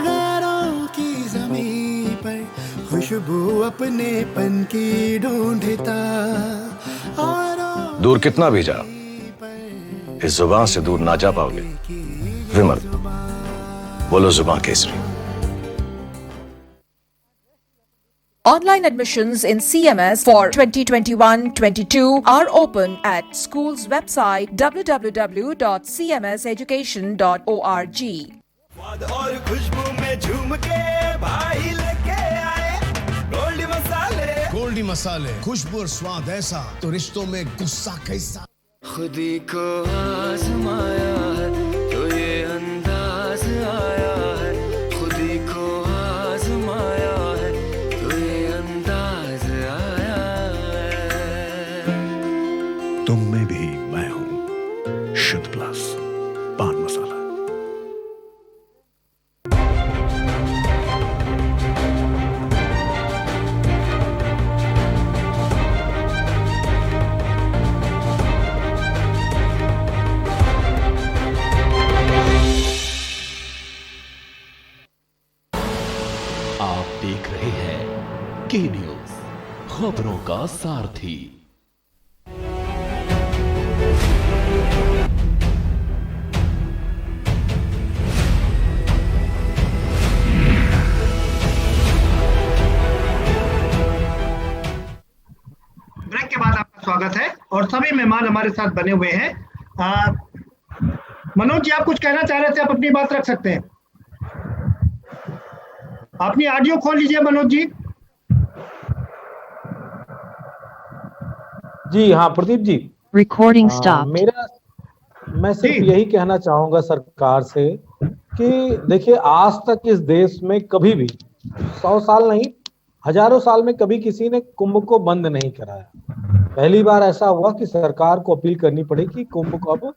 गैरों की ज़मीं पर, खुशबू अपने पन की ढूंढता और दूर कितना भी जा, इस जुबान से दूर ना जा पाओगे। विमल, बोलो जुबान Kesari. Online admissions in CMS for 2021-22 are open at school's website www.cmseducation.org. और खुशबू में झूम के भाई लेके आए गोल्डी मसाले। गोल्डी मसाले, खुशबू और स्वाद ऐसा तो रिश्तों में गुस्सा कैसा। खुदी को आजमाया है तो ये अंदाज आया है, खुदी को आजमाया है तो ये अंदाज आया है। तुम में भी मैं हूं, शुद्ध प्लस पान मसाला। आप देख रहे हैं की न्यूज, खबरों का सारथी। ब्रेक के बाद आपका स्वागत है और सभी मेहमान हमारे साथ बने हुए हैं। मनोज जी, आप कुछ कहना चाह रहे थे, आप अपनी बात रख सकते हैं। अपनी ऑडियो खोल लीजिए मनोज जी। जी हाँ प्रदीप जी, रिकॉर्डिंग स्टॉप। मैं सिर्फ यही कहना चाहूंगा सरकार से कि देखिए, आज तक इस देश में कभी भी 100 साल नहीं, हजारों साल में कभी किसी ने कुंभ को बंद नहीं कराया। पहली बार ऐसा हुआ कि सरकार को अपील करनी पड़ी कि कुंभ को अब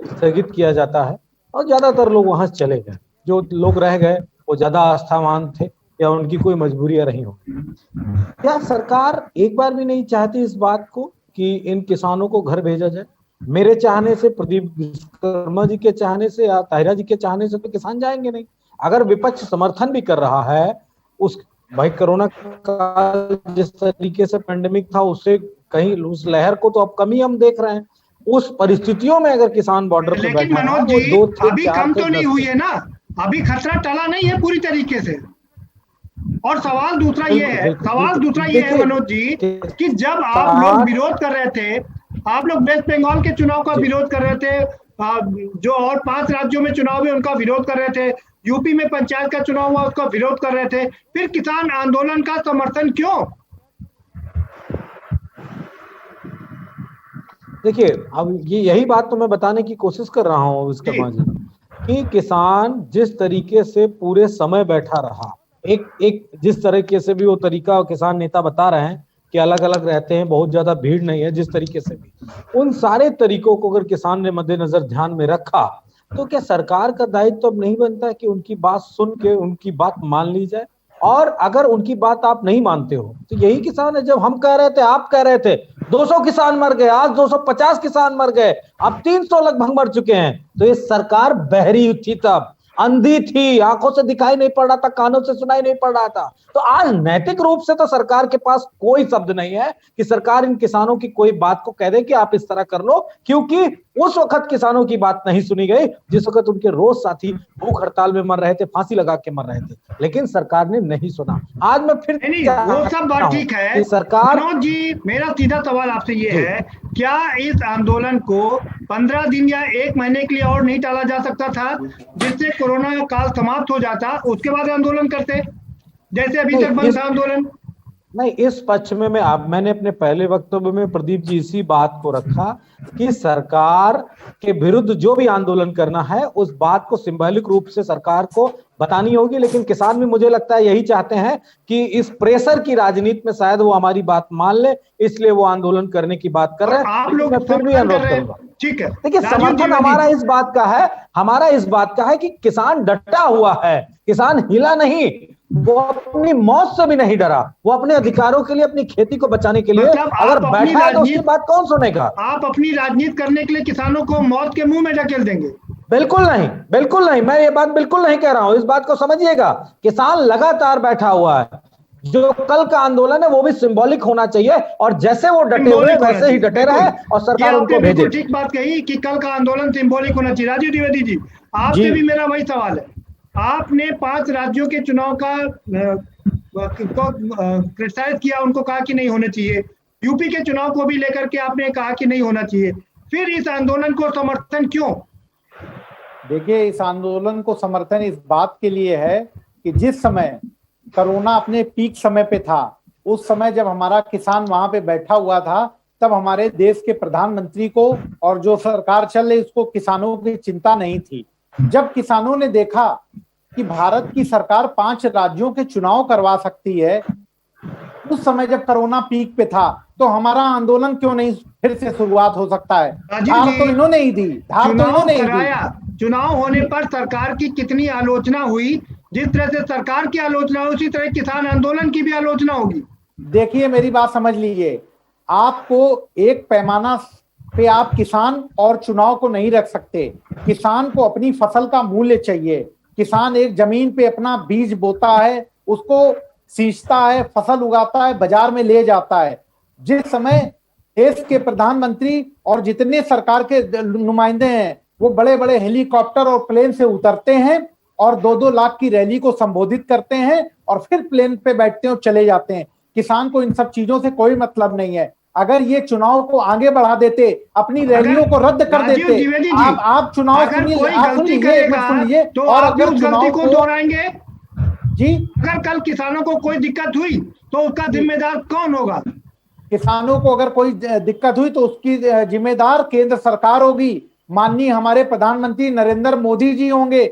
स्थगित किया जाता है, और ज्यादातर लोग वहां चले गए। जो लोग रह गए वो ज्यादा आस्थावान थे या उनकी कोई मजबूरियां रही हो। क्या सरकार एक बार भी नहीं चाहती इस बात को कि इन किसानों को घर भेजा जाए? मेरे चाहने से, प्रदीप विश्वकर्मा जी के चाहने से या ताहिरा जी के चाहने से तो किसान जाएंगे नहीं। अगर विपक्ष समर्थन भी कर रहा है उस भाई, कोरोना का जिस तरीके से पेंडेमिक था उससे कहीं उस लहर को तो अब कम ही हम देख रहे हैं। उस परिस्थितियों में अगर किसान बॉर्डर पे लेकिन बैठा मनोज है, जी, वो 2 अभी कम तो नहीं हुई है ना, अभी खतरा टला नहीं है पूरी तरीके से। और सवाल दूसरा ये है मनोज जी कि जब आप लोग विरोध कर रहे थे, आप लोग वेस्ट बंगाल के चुनाव का विरोध कर रहे थे, जो और 5 राज्यों में चुनाव है उनका विरोध कर रहे थे, यूपी में पंचायत का चुनाव हुआ उसका विरोध कर रहे थे, फिर किसान आंदोलन का समर्थन क्यों? देखिए, अब यही बात तो मैं बताने की कोशिश कर रहा हूँ विश्वकर्मा जी, कि किसान जिस तरीके से पूरे समय बैठा रहा, एक जिस तरीके से भी वो तरीका किसान नेता बता रहे हैं कि अलग अलग रहते हैं, बहुत ज्यादा भीड़ नहीं है, जिस तरीके से भी उन सारे तरीकों को अगर किसान ने मद्देनजर ध्यान में रखा, तो क्या सरकार का दायित्व तो अब नहीं बनता है कि उनकी बात सुन के उनकी बात मान ली जाए? और अगर उनकी बात आप नहीं मानते हो तो यही किसान है, जब हम कह रहे थे, आप कह रहे थे 200 किसान मर गए, आज 250 किसान मर गए, अब 300 लगभग मर चुके हैं, तो ये सरकार बहरी थी, तब अंधी थी, आंखों से दिखाई नहीं पड़ रहा था, कानों से सुनाई नहीं पड़ रहा था। तो आज नैतिक रूप से तो सरकार के पास कोई शब्द नहीं है कि सरकार इन किसानों की कोई बात को कह दे कि आप इस तरह कर लो, क्योंकि उस वक्त किसानों की बात नहीं सुनी गई जिस वक्त उनके रोज साथी भूख हड़ताल में मर रहे थे, फांसी लगा के मर रहे थे, लेकिन सरकार ने नहीं सुना। आज मैं फिर वो सब बात ठीक है सरकार। मनोज जी, मेरा सीधा सवाल आपसे ये है, क्या इस आंदोलन को 15 दिन या 1 महीने के लिए और नहीं टाला जा सकता था, जिससे कोरोना का काल समाप्त हो जाता, उसके बाद आंदोलन करते, जैसे अभी तक बंद था आंदोलन? नहीं, इस पक्ष में मैंने अपने पहले वक्तव्य में प्रदीप जी इसी बात को रखा कि सरकार के विरुद्ध जो भी आंदोलन करना है उस बात को सिंबॉलिक रूप से सरकार को बतानी होगी, लेकिन किसान भी मुझे लगता है यही चाहते हैं कि इस प्रेशर की राजनीति में शायद वो हमारी बात मान ले, इसलिए वो आंदोलन करने की बात कर रहे हैं। आप लोग फिर भी अनुरोध करूंगा, ठीक है, देखिए समर्थन हमारा इस बात का है कि किसान डटा हुआ है, किसान हिला नहीं। वो अपनी मौत से भी नहीं डरा, वो अपने अधिकारों के लिए, अपनी खेती को बचाने के लिए मतलब अगर बैठा है तो उसकी बात कौन सुनेगा? आप अपनी राजनीति करने के लिए किसानों को मौत के मुंह में ढकेल देंगे? बिल्कुल नहीं, बिल्कुल नहीं, मैं ये बात बिल्कुल नहीं कह रहा हूं। इस बात को समझिएगा, किसान लगातार बैठा हुआ है। जो कल का आंदोलन है वो भी सिंबॉलिक होना चाहिए, और जैसे वो डटे हुए वैसे ही डटे रहे और सरकार उनको भेजे। ठीक बात कही कि कल का आंदोलन सिंबॉलिक होना चाहिए। राजीव द्विवेदी जी, आपसे भी मेरा वही सवाल है। आपने 5 राज्यों के चुनाव का क्रिटिसाइज किया, उनको कहा कि नहीं होने चाहिए। यूपी के चुनाव को भी लेकर के आपने कहा कि नहीं होना चाहिए, फिर इस आंदोलन को समर्थन क्यों? देखिए, इस आंदोलन को समर्थन इस बात के लिए है कि जिस समय कोरोना अपने पीक समय पे था, उस समय जब हमारा किसान वहां पे बैठा हुआ था, तब हमारे देश के प्रधानमंत्री को और जो सरकार चल रही उसको किसानों की चिंता नहीं थी। जब किसानों ने देखा कि भारत की सरकार 5 राज्यों के चुनाव करवा सकती है, उस समय जब कोरोना पीक पे था, तो हमारा आंदोलन क्यों नहीं फिर से शुरुआत हो सकता है? धार तो इन्होंने ही दी, धार तो इन्होंने ही दी। चुनाव होने पर सरकार की कितनी आलोचना हुई, जिस तरह से सरकार की आलोचना हुई उसी तरह किसान आंदोलन की भी आलोचना होगी। देखिए, मेरी बात समझ लीजिए, आपको एक पैमाना पे आप किसान और चुनाव को नहीं रख सकते। किसान को अपनी फसल का मूल्य चाहिए। किसान एक जमीन पे अपना बीज बोता है, उसको सींचता है, फसल उगाता है, बाजार में ले जाता है। जिस समय देश के प्रधानमंत्री और जितने सरकार के नुमाइंदे हैं, वो बड़े बड़े हेलीकॉप्टर और प्लेन से उतरते हैं और 2-2 लाख की रैली को संबोधित करते हैं और फिर प्लेन पे बैठते हैं और चले जाते हैं। किसान को इन सब चीजों से कोई मतलब नहीं है। अगर ये चुनाव को आगे बढ़ा देते, अपनी रैलियों को रद्द कर देते, आप चुनाव सुनिए, तो और अगर अगर गलती को दोहराएंगे जी, अगर कल किसानों को कोई दिक्कत हुई तो उसका जिम्मेदार कौन होगा? किसानों को अगर कोई दिक्कत हुई तो उसकी जिम्मेदार केंद्र सरकार होगी। माननीय हमारे प्रधानमंत्री नरेंद्र मोदी जी होंगे।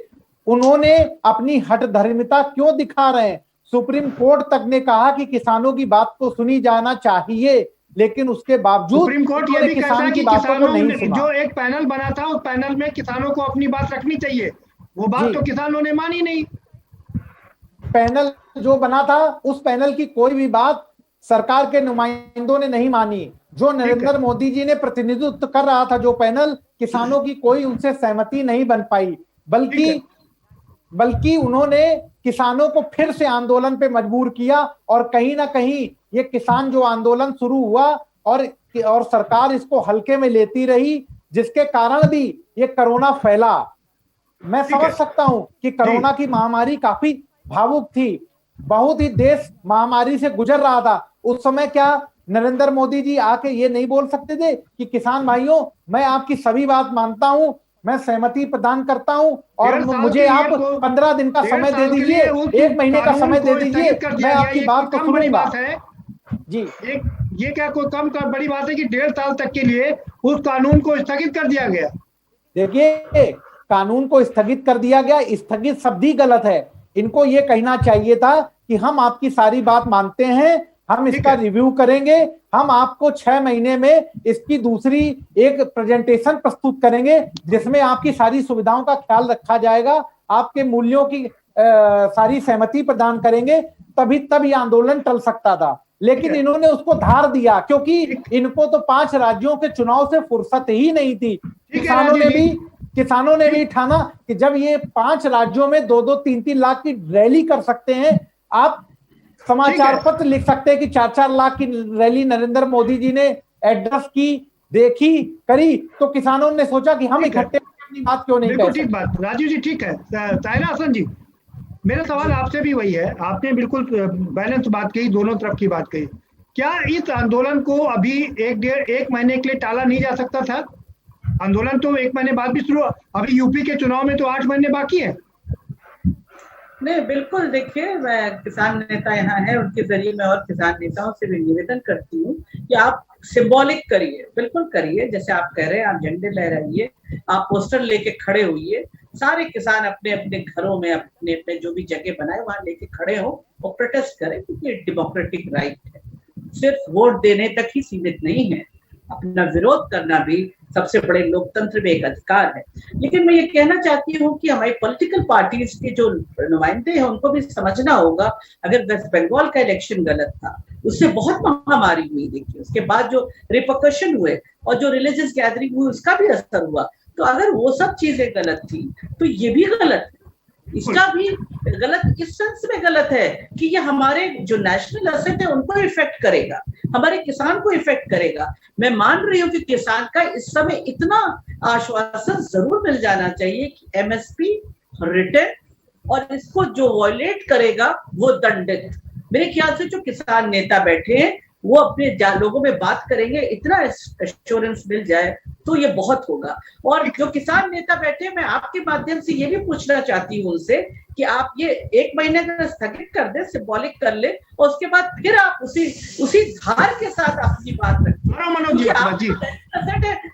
उन्होंने अपनी हठधर्मिता क्यों दिखा रहे हैं? सुप्रीम कोर्ट तक ने कहा कि किसानों की बात को सुनी जाना चाहिए, लेकिन उसके बावजूद सुप्रीम कोर्ट ये भी कहता है कि किसानों नहीं ने जो एक पैनल बना था, उस पैनल में किसानों को अपनी बात रखनी चाहिए। वो बात तो किसानों ने मानी नहीं। पैनल जो बना था, उस पैनल की कोई भी बात सरकार के नुमाइंदों ने नहीं मानी। जो नरेंद्र मोदी जी ने प्रतिनिधित्व कर रहा था जो पैनल, किसानों की कोई उनसे सहमति नहीं बन पाई, बल्कि उन्होंने किसानों को फिर से आंदोलन पे मजबूर किया। और कहीं ना कहीं ये किसान जो आंदोलन शुरू हुआ और सरकार इसको हल्के में लेती रही, जिसके कारण भी ये कोरोना फैला। मैं समझ सकता हूं कि कोरोना की महामारी काफी भावुक थी, बहुत ही देश महामारी से गुजर रहा था। उस समय क्या नरेंद्र मोदी जी आके ये नहीं बोल सकते थे कि किसान भाइयों, मैं आपकी सभी बात मानता हूं, मैं सहमति प्रदान करता हूं और मुझे आप 15 दिन का समय दे दीजिए, 1 महीने का समय दे दीजिए, मैं आपकी बात को सुनूंगा। जी, ये क्या कोई कम कर बड़ी बात है कि 1.5 साल तक के लिए उस कानून को स्थगित कर दिया गया? देखिए, कानून को स्थगित कर दिया गया, स्थगित शब्द ही गलत है। इनको ये कहना चाहिए था कि हम आपकी सारी बात मानते हैं, हम इसका रिव्यू करेंगे, हम आपको 6 महीने में इसकी दूसरी एक प्रेजेंटेशन प्रस्तुत करेंगे जिसमें आपकी सारी सुविधाओं का ख्याल रखा जाएगा, आपके मूल्यों की सारी सहमति प्रदान करेंगे, तब ये आंदोलन टल सकता था। लेकिन इन्होंने उसको धार दिया, क्योंकि इनको तो 5 राज्यों के चुनाव से फुर्सत ही नहीं थी। किसानों ने भी ठाना कि जब ये 5 राज्यों में 2-2, 3-3 लाख की रैली कर सकते हैं, आप समाचार पत्र लिख सकते हैं कि 4-4 लाख की रैली नरेंद्र मोदी जी ने एड्रेस की, देखी, करी, तो किसानों ने सोचा कि हम इकट्ठे अपनी बात क्यों नहीं कह सकते। ठीक बात राजीव जी, ठीक है। ताहिरा हसन जी, मेरा सवाल आपसे भी वही है। आपने बिल्कुल बैलेंस बात कही, दोनों तरफ की बात कही। क्या इस आंदोलन को अभी 1 महीने के लिए टाला नहीं जा सकता था? आंदोलन तो 1 महीने बाद भी शुरू, अभी यूपी के चुनाव में तो 8 महीने बाकी है। नहीं, बिल्कुल। देखिए, मैं किसान नेता यहाँ है, उनके जरिए मैं और किसान नेताओं से भी निवेदन करती हूँ कि आप सिंबॉलिक करिए, बिल्कुल करिए, जैसे आप कह रहे हैं, आप झंडे लहराइए, आप पोस्टर लेके खड़े होइए, सारे किसान अपने अपने घरों में अपने अपने जो भी जगह बनाए वहां लेके खड़े हो और प्रोटेस्ट करें, क्योंकि डेमोक्रेटिक राइट है। सिर्फ वोट देने तक ही सीमित नहीं है, अपना विरोध करना भी सबसे बड़े लोकतंत्र में एक अधिकार है। लेकिन मैं ये कहना चाहती हूँ कि हमारी पॉलिटिकल पार्टीज के जो नुमाइंदे हैं उनको भी समझना होगा, अगर वेस्ट बंगाल का इलेक्शन गलत था, उससे बहुत महामारी हुई, देखिए उसके बाद जो रिपरकशन हुए और जो रिलीजियस गैदरिंग हुई उसका भी असर हुआ। तो अगर वो सब चीजें गलत थी तो ये भी गलत है, इसका भी गलत इस सेंस में गलत है कि ये हमारे जो नेशनल एसेट है उनको इफेक्ट करेगा, हमारे किसान को इफेक्ट करेगा। मैं मान रही हूँ कि किसान का इस समय इतना आश्वासन जरूर मिल जाना चाहिए कि एमएसपी रिटर्न और इसको जो वॉयलेट करेगा वो दंडित। मेरे ख्याल से जो किसान नेता बैठे हैं वो अपने लोगों में बात करेंगे, इतना एश्योरेंस मिल जाए तो ये बहुत होगा। और जो किसान नेता बैठे, मैं आपके माध्यम से ये भी पूछना चाहती हूँ उनसे कि आप ये 1 महीने का स्थगित कर दे, सिंबॉलिक कर ले, और उसके बाद फिर आप उसी धार के साथ अपनी बात रखिए।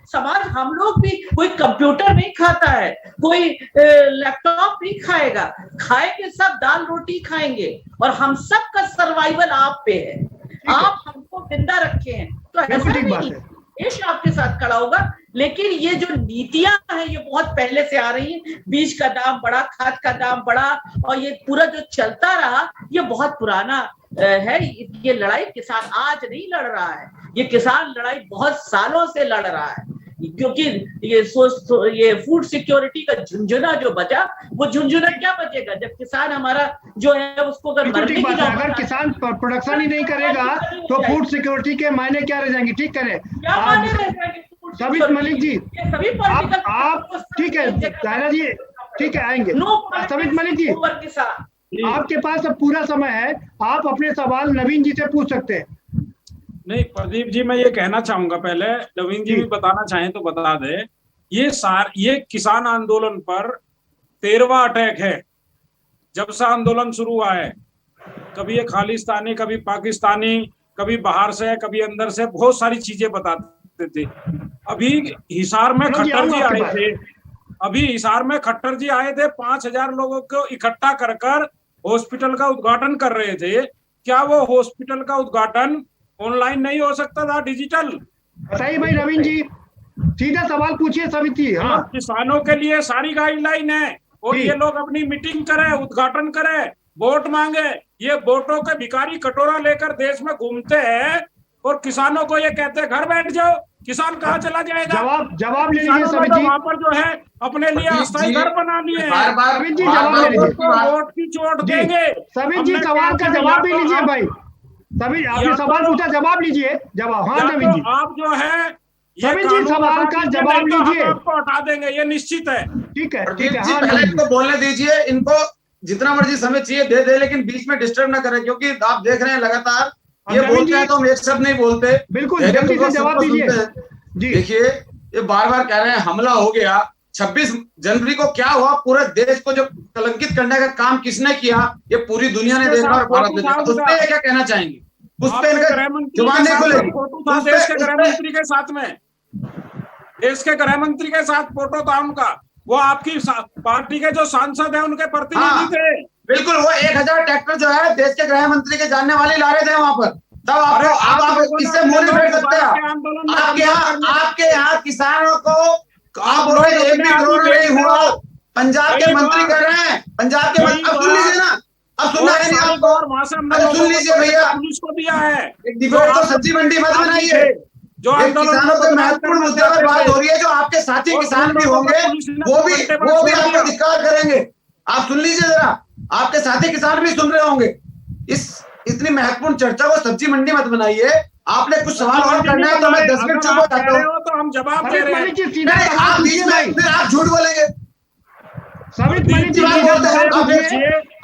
समाज, हम लोग भी, कोई कंप्यूटर नहीं खाता है, कोई लैपटॉप नहीं खाएगा, खाएंगे सब दाल रोटी खाएंगे, और हम सब का सर्वाइवल आप पे है, आप हमको जिंदा रखे हैं, तो ऐसा नहीं देश आपके साथ खड़ा होगा। लेकिन ये जो नीतियां हैं ये बहुत पहले से आ रही हैं, बीज का दाम बढ़ा, खाद का दाम बढ़ा, और ये पूरा जो चलता रहा ये बहुत पुराना है। ये लड़ाई किसान आज नहीं लड़ रहा है, ये किसान लड़ाई बहुत सालों से लड़ रहा है, क्योंकि ये फूड सिक्योरिटी का झुंझुना जो बचा, वो झुंझुना क्या बचेगा जब किसान हमारा जो है उसको अगर किसान प्रोडक्शन ही नहीं करेगा तो फूड सिक्योरिटी के मायने क्या रह जाएंगे? ठीक करें सबित मलिक जी, आप ठीक है, दायरा जी ठीक है, आएंगे। सबित मलिक जी, आपके पास अब पूरा समय है, आप अपने सवाल नवीन जी से पूछ सकते हैं। नहीं प्रदीप जी, मैं ये कहना चाहूंगा, पहले नवीन जी भी बताना चाहें तो बता दे, ये किसान आंदोलन पर 13वां अटैक है। जब से आंदोलन शुरू हुआ है, कभी ये खालिस्तानी, कभी पाकिस्तानी, कभी बाहर से, कभी अंदर से, बहुत सारी चीजें बताते थे। अभी हिसार में खट्टर जी आए थे, अभी हिसार में खट्टर जी आए थे, 5000 लोगों को इकट्ठा कर हॉस्पिटल का उद्घाटन कर रहे थे। क्या वो हॉस्पिटल का उद्घाटन ऑनलाइन नहीं हो सकता था, डिजिटल? बताइए भाई नवीन जी, सीधा सवाल पूछिए समिति। हाँ, किसानों के लिए सारी गाइडलाइन है, और ये लोग अपनी मीटिंग करें, उद्घाटन करें, वोट मांगे। ये वोटों के भिखारी कटोरा लेकर देश में घूमते हैं और किसानों को ये कहते हैं घर बैठ जाओ। किसान कहाँ चला जाएगा? जवाब ले लीजिए समिति। वहां पर जो है अपने लिए अस्थायी घर बना लिए, वोट की चोट देंगे। समिति जी सवाल का जवाब भी लीजिए भाई, सभी आपने सवाल पूछा, जवाब लीजिए, जवाब। हाँ नवीन जी, आप जो है सभी जी सवाल का जवाब लीजिए, आपको हटा देंगे, ये निश्चित है। ठीक है, ठीक है। पहले इनको बोलने दीजिए, इनको जितना मर्जी समय चाहिए दे, लेकिन बीच में डिस्टर्ब ना करें, क्योंकि आप देख रहे हैं लगातार ये बोलते हैं तो हम एक शब्द नहीं बोलते। बिल्कुल जल्दी से जवाब दीजिए जी। देखिए, ये बार बार कह रहे हैं हमला हो गया। 26 जनवरी को क्या हुआ? पूरे देश को जो कलंकित करने का काम किसने किया, ये पूरी दुनिया ने देखा और भारत ने देखा। उस पर क्या कहना चाहेंगे? उस पर इनका जुबान नहीं खुलेगी। देश के गृह मंत्री के साथ में, देश के गृह मंत्री के साथ फोटो था उनका, वो आपकी पार्टी के जो सांसद हैं उनके प्रतिनिधि थे। बिल्कुल, वो 1000 ट्रैक्टर जो है देश के गृह मंत्री के जानने वाले ला रहे थे वहां पर। तब आप इससे मुंह नहीं फेर सकते। आपके यहाँ किसानों को आप बोल रहे 1 भी करोड़ नहीं हुआ। पंजाब के मंत्री कर रहे हैं, पंजाब के मंत्री, अब सुन लीजिए ना, अब सुनना है नहीं आपको? अरे सुन लीजिए भैया, पुलिस को दिया है एक डिबेट तो सब्जी मंडी मत बनाइए। जो किसानों के महत्वपूर्ण मुद्दे पर बात हो रही है, जो आपके साथी किसान भी होंगे वो भी आपको धिक्कार करेंगे। आप सुन लीजिए जरा, आपके साथी किसान भी सुन रहे होंगे। इतनी महत्वपूर्ण चर्चा को सब्जी मंडी मत बनाइए। आपने कुछ सवाल और करना है तो मैं 10 मिनट चुप हो जाता हूँ, तो हम जवाब दे रहे हैं। आप बीच में फिर आप झूठ बोलेंगे।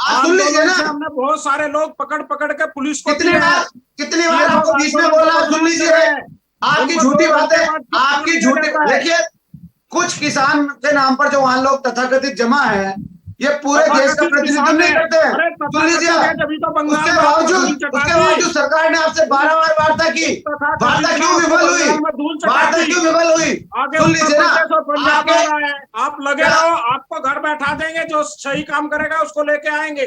आप सुन लीजिए ना, हमने बहुत सारे लोग पकड़ के पुलिस को कितनी बार आपको बीच में बोला? आप सुन लीजिए, आपकी झूठी बातें, आपकी झूठी। देखिए, कुछ किसान के नाम पर जो वहां लोग तथाकथित जमा है, ये पूरे देश का प्रतिनिधित्व नहीं करते हैं। सुन लीजिए, उसके बावजूद सरकार ने आपसे 12 बार वार्ता की। वार्ता क्यों विफल हुई? वार्ता क्यों विफल हुई? सुन लीजिए ना, आप लगे रहो, आपको घर बैठा देंगे, जो सही काम करेगा उसको लेके आएंगे।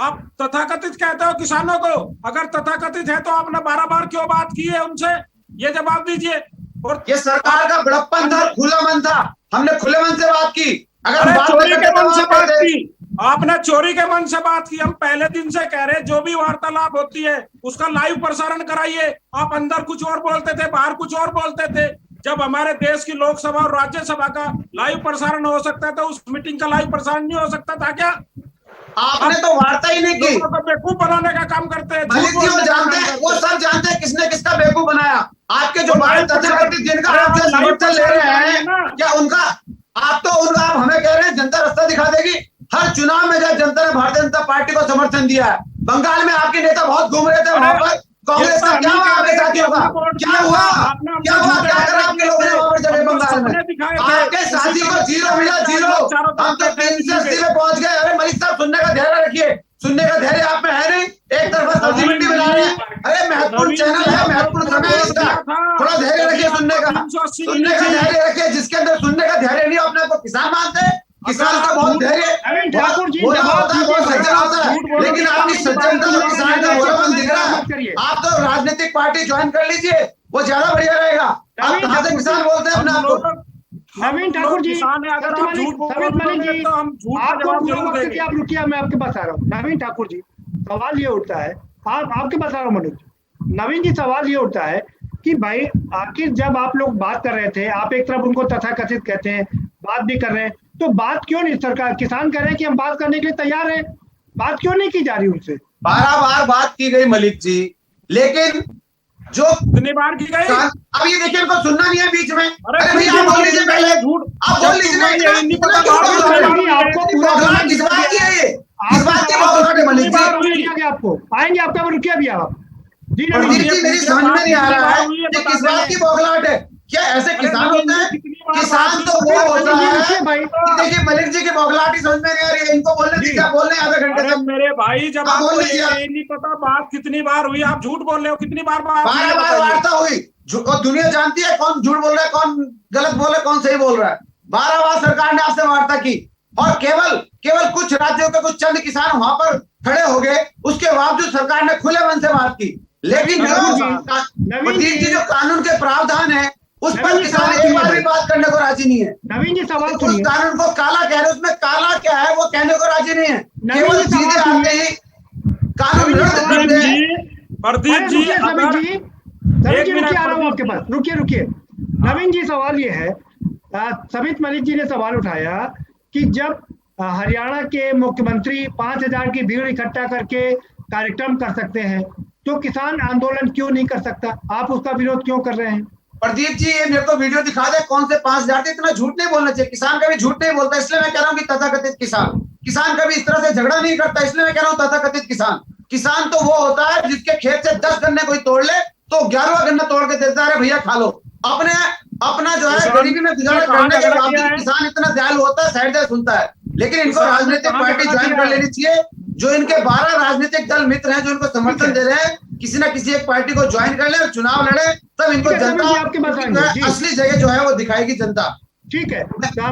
आप तथाकथित कहते हो किसानों को, अगर तथाकथित है तो आपने 12 बार क्यों बात की है उनसे? ये जवाब दीजिए। और ये सरकार का बड़प्पन था, खुला मन था, हमने खुले मन से बात की। अगर बात चोरी के मन से बात करते की, आपने चोरी के मन से बात की। हम पहले दिन से कह रहे जो भी वार्तालाप होती है उसका लाइव प्रसारण कराइए। आप अंदर कुछ और बोलते थे, बाहर कुछ और बोलते थे। जब हमारे देश की लोकसभा और राज्यसभा का लाइव प्रसारण हो सकता है तो उस मीटिंग का लाइव प्रसारण नहीं हो सकता था क्या? आपने तो वार्ता ही नहीं की। बेवकूफ बनाने का काम करते हैं। मलिक जी वो जानते हैं, वो सब जानते हैं किसने किसका बेवकूफ बनाया। आपके जो बाहर तथाकथित जिनका आप जो समर्थन ले रहे हैं, क्या उनका आप तो उनका आप हमें कह रहे हैं जनता रास्ता दिखा देगी। हर चुनाव में जब जनता ने भारतीय जनता पार्टी को समर्थन दिया है, बंगाल में आपके नेता बहुत घूम रहे थे, वहां पर कांग्रेस का क्या हुआ आपके साथियों का? क्या हुआ? क्या हुआ? क्या करा आपके लोगों ने वहां पर जगह बंगाल में? आपके साथी को 0 मिला, 0। हम तो 380 में पहुंच गए। अरे मलिक साहब सुनने का धैर्य रखिए, सुनने का धैर्य आप में है नहीं। एक तरफा सब्जी मंडी बना रहे हैं। अरे महत्वपूर्ण चैनल है, महत्वपूर्ण समय है इसका, थोड़ा धैर्य रखिए सुनने का धैर्य रखिए। जिसके अंदर सुनने का धैर्य नहीं, अपने आपको किसान मानते हैं। किसान का बहुत धैर्य ठाकुर जी होता है, बहुत सज्जन होता है, लेकिन आपकी सज्जनता और किसान का भोलापन दिख रहा है। आप तो राजनीतिक पार्टी ज्वाइन कर लीजिए, वो ज्यादा बढ़िया रहेगा। आप कहाँ से किसान बोलते हैं अपने आपको? नवीन ठाकुर जी, समित मलिक जी, आपको पूरा वक्त दिया, आप रुकिए, मैं आपके पास आ रहा हूँ। नवीन ठाकुर जी, सवाल ये उठता है, आपके पास आ रहा हूँ मनोज। नवीन जी, सवाल ये उठता है कि भाई आखिर जब आप लोग बात कर रहे थे, आप एक तरफ उनको तथाकथित कहते हैं, बात भी कर रहे हैं, तो बात क्यों नहीं? सरकार किसान कह रहे हैं कि हम बात करने के लिए तैयार हैं, बात क्यों नहीं की जा रही उनसे? 12 बार बात की गई मलिक जी, लेकिन जो कितनी बार की गई? अब ये देखिए, उनको सुनना नहीं है बीच में। अरे भैया आप बोल लीजिए पहले, आप बोल लीजिए। आपको पूरा किस बात की है ये? किस बात की बौखलाहट है मलिक जी? आपको आएंगे, आपका रुकिए भी आप जी। प्रदीप जी, मेरी समझ में नहीं आ रहा है कि किस बात की बौखलाहट है। क्या ऐसे किसान होते हैं? किसान तो वो होता है। देखिए मलिक जी की बौखलाहट ही समझ में नहीं आ रही है। इनको बोलने दीजिए, आप बोल रहे हैं आधा घंटे तक। मेरे भाई, जब आप आपको बोल लीजिए। ये नहीं पता बात कितनी बार हुई, आप झूठ बोल रहे हो। कितनी बार 12 बार वार्ता हुई। और दुनिया जानती है कौन झूठ बोल रहा है, कौन गलत बोल रहा है, कौन सही बोल रहा है। 12 बार सरकार ने आपसे वार्ता की और केवल कुछ राज्यों के कुछ चंद किसान वहां पर खड़े हो गए। उसके बावजूद सरकार ने खुले मन से बात की। लेकिन प्रदीप जी, जो कानून के प्रावधान है उस पर किसान एक बार भी बात करने को राजी नहीं है। नवीन जी, सवाल उस कानून को काला कह रहे हैं, उसमें काला क्या है वो कहने को राजी नहीं है। केवल सीधे आते ही कानून प्रदीप जी, रुकिए, आ रहा हूँ आपके पास, रुकिए। नवीन जी, सवाल ये है, समित मलिक जी ने सवाल उठाया कि जब हरियाणा के मुख्यमंत्री 5000 की भीड़ इकट्ठा करके कार्यक्रम कर सकते हैं तो किसान आंदोलन क्यों नहीं कर सकता? आप उसका विरोध क्यों कर रहे हैं? प्रदीप जी, ये मेरे को वीडियो दिखा दे, कौन से 5000 थे। इतना झूठ नहीं बोलना चाहिए। किसान कभी झूठ नहीं बोलता, इसलिए मैं कह रहा हूँ कि तथाकथित किसान कभी इस तरह से झगड़ा नहीं करता, इसलिए मैं कह रहा हूँ तथाकथित किसान तो वो होता है जिसके खेत से 10 गन्ने कोई तोड़ ले तो 11वां गन्ना तोड़ के देता है, भैया खा लो। अपना जो है गरीबी में गुजारा करने के बावजूद किसान इतना दयालु होता है, साइड से सुनता है। लेकिन इनको राजनीतिक पार्टी ज्वाइन कर लेनी चाहिए। जो इनके 12 राजनीतिक दल मित्र हैं जो इनको समर्थन दे रहे हैं, किसी ना किसी एक पार्टी को ज्वाइन कर ले और चुनाव लड़े, तब इनको जनता असली जगह जो है वो दिखाएगी जनता। ठीक है,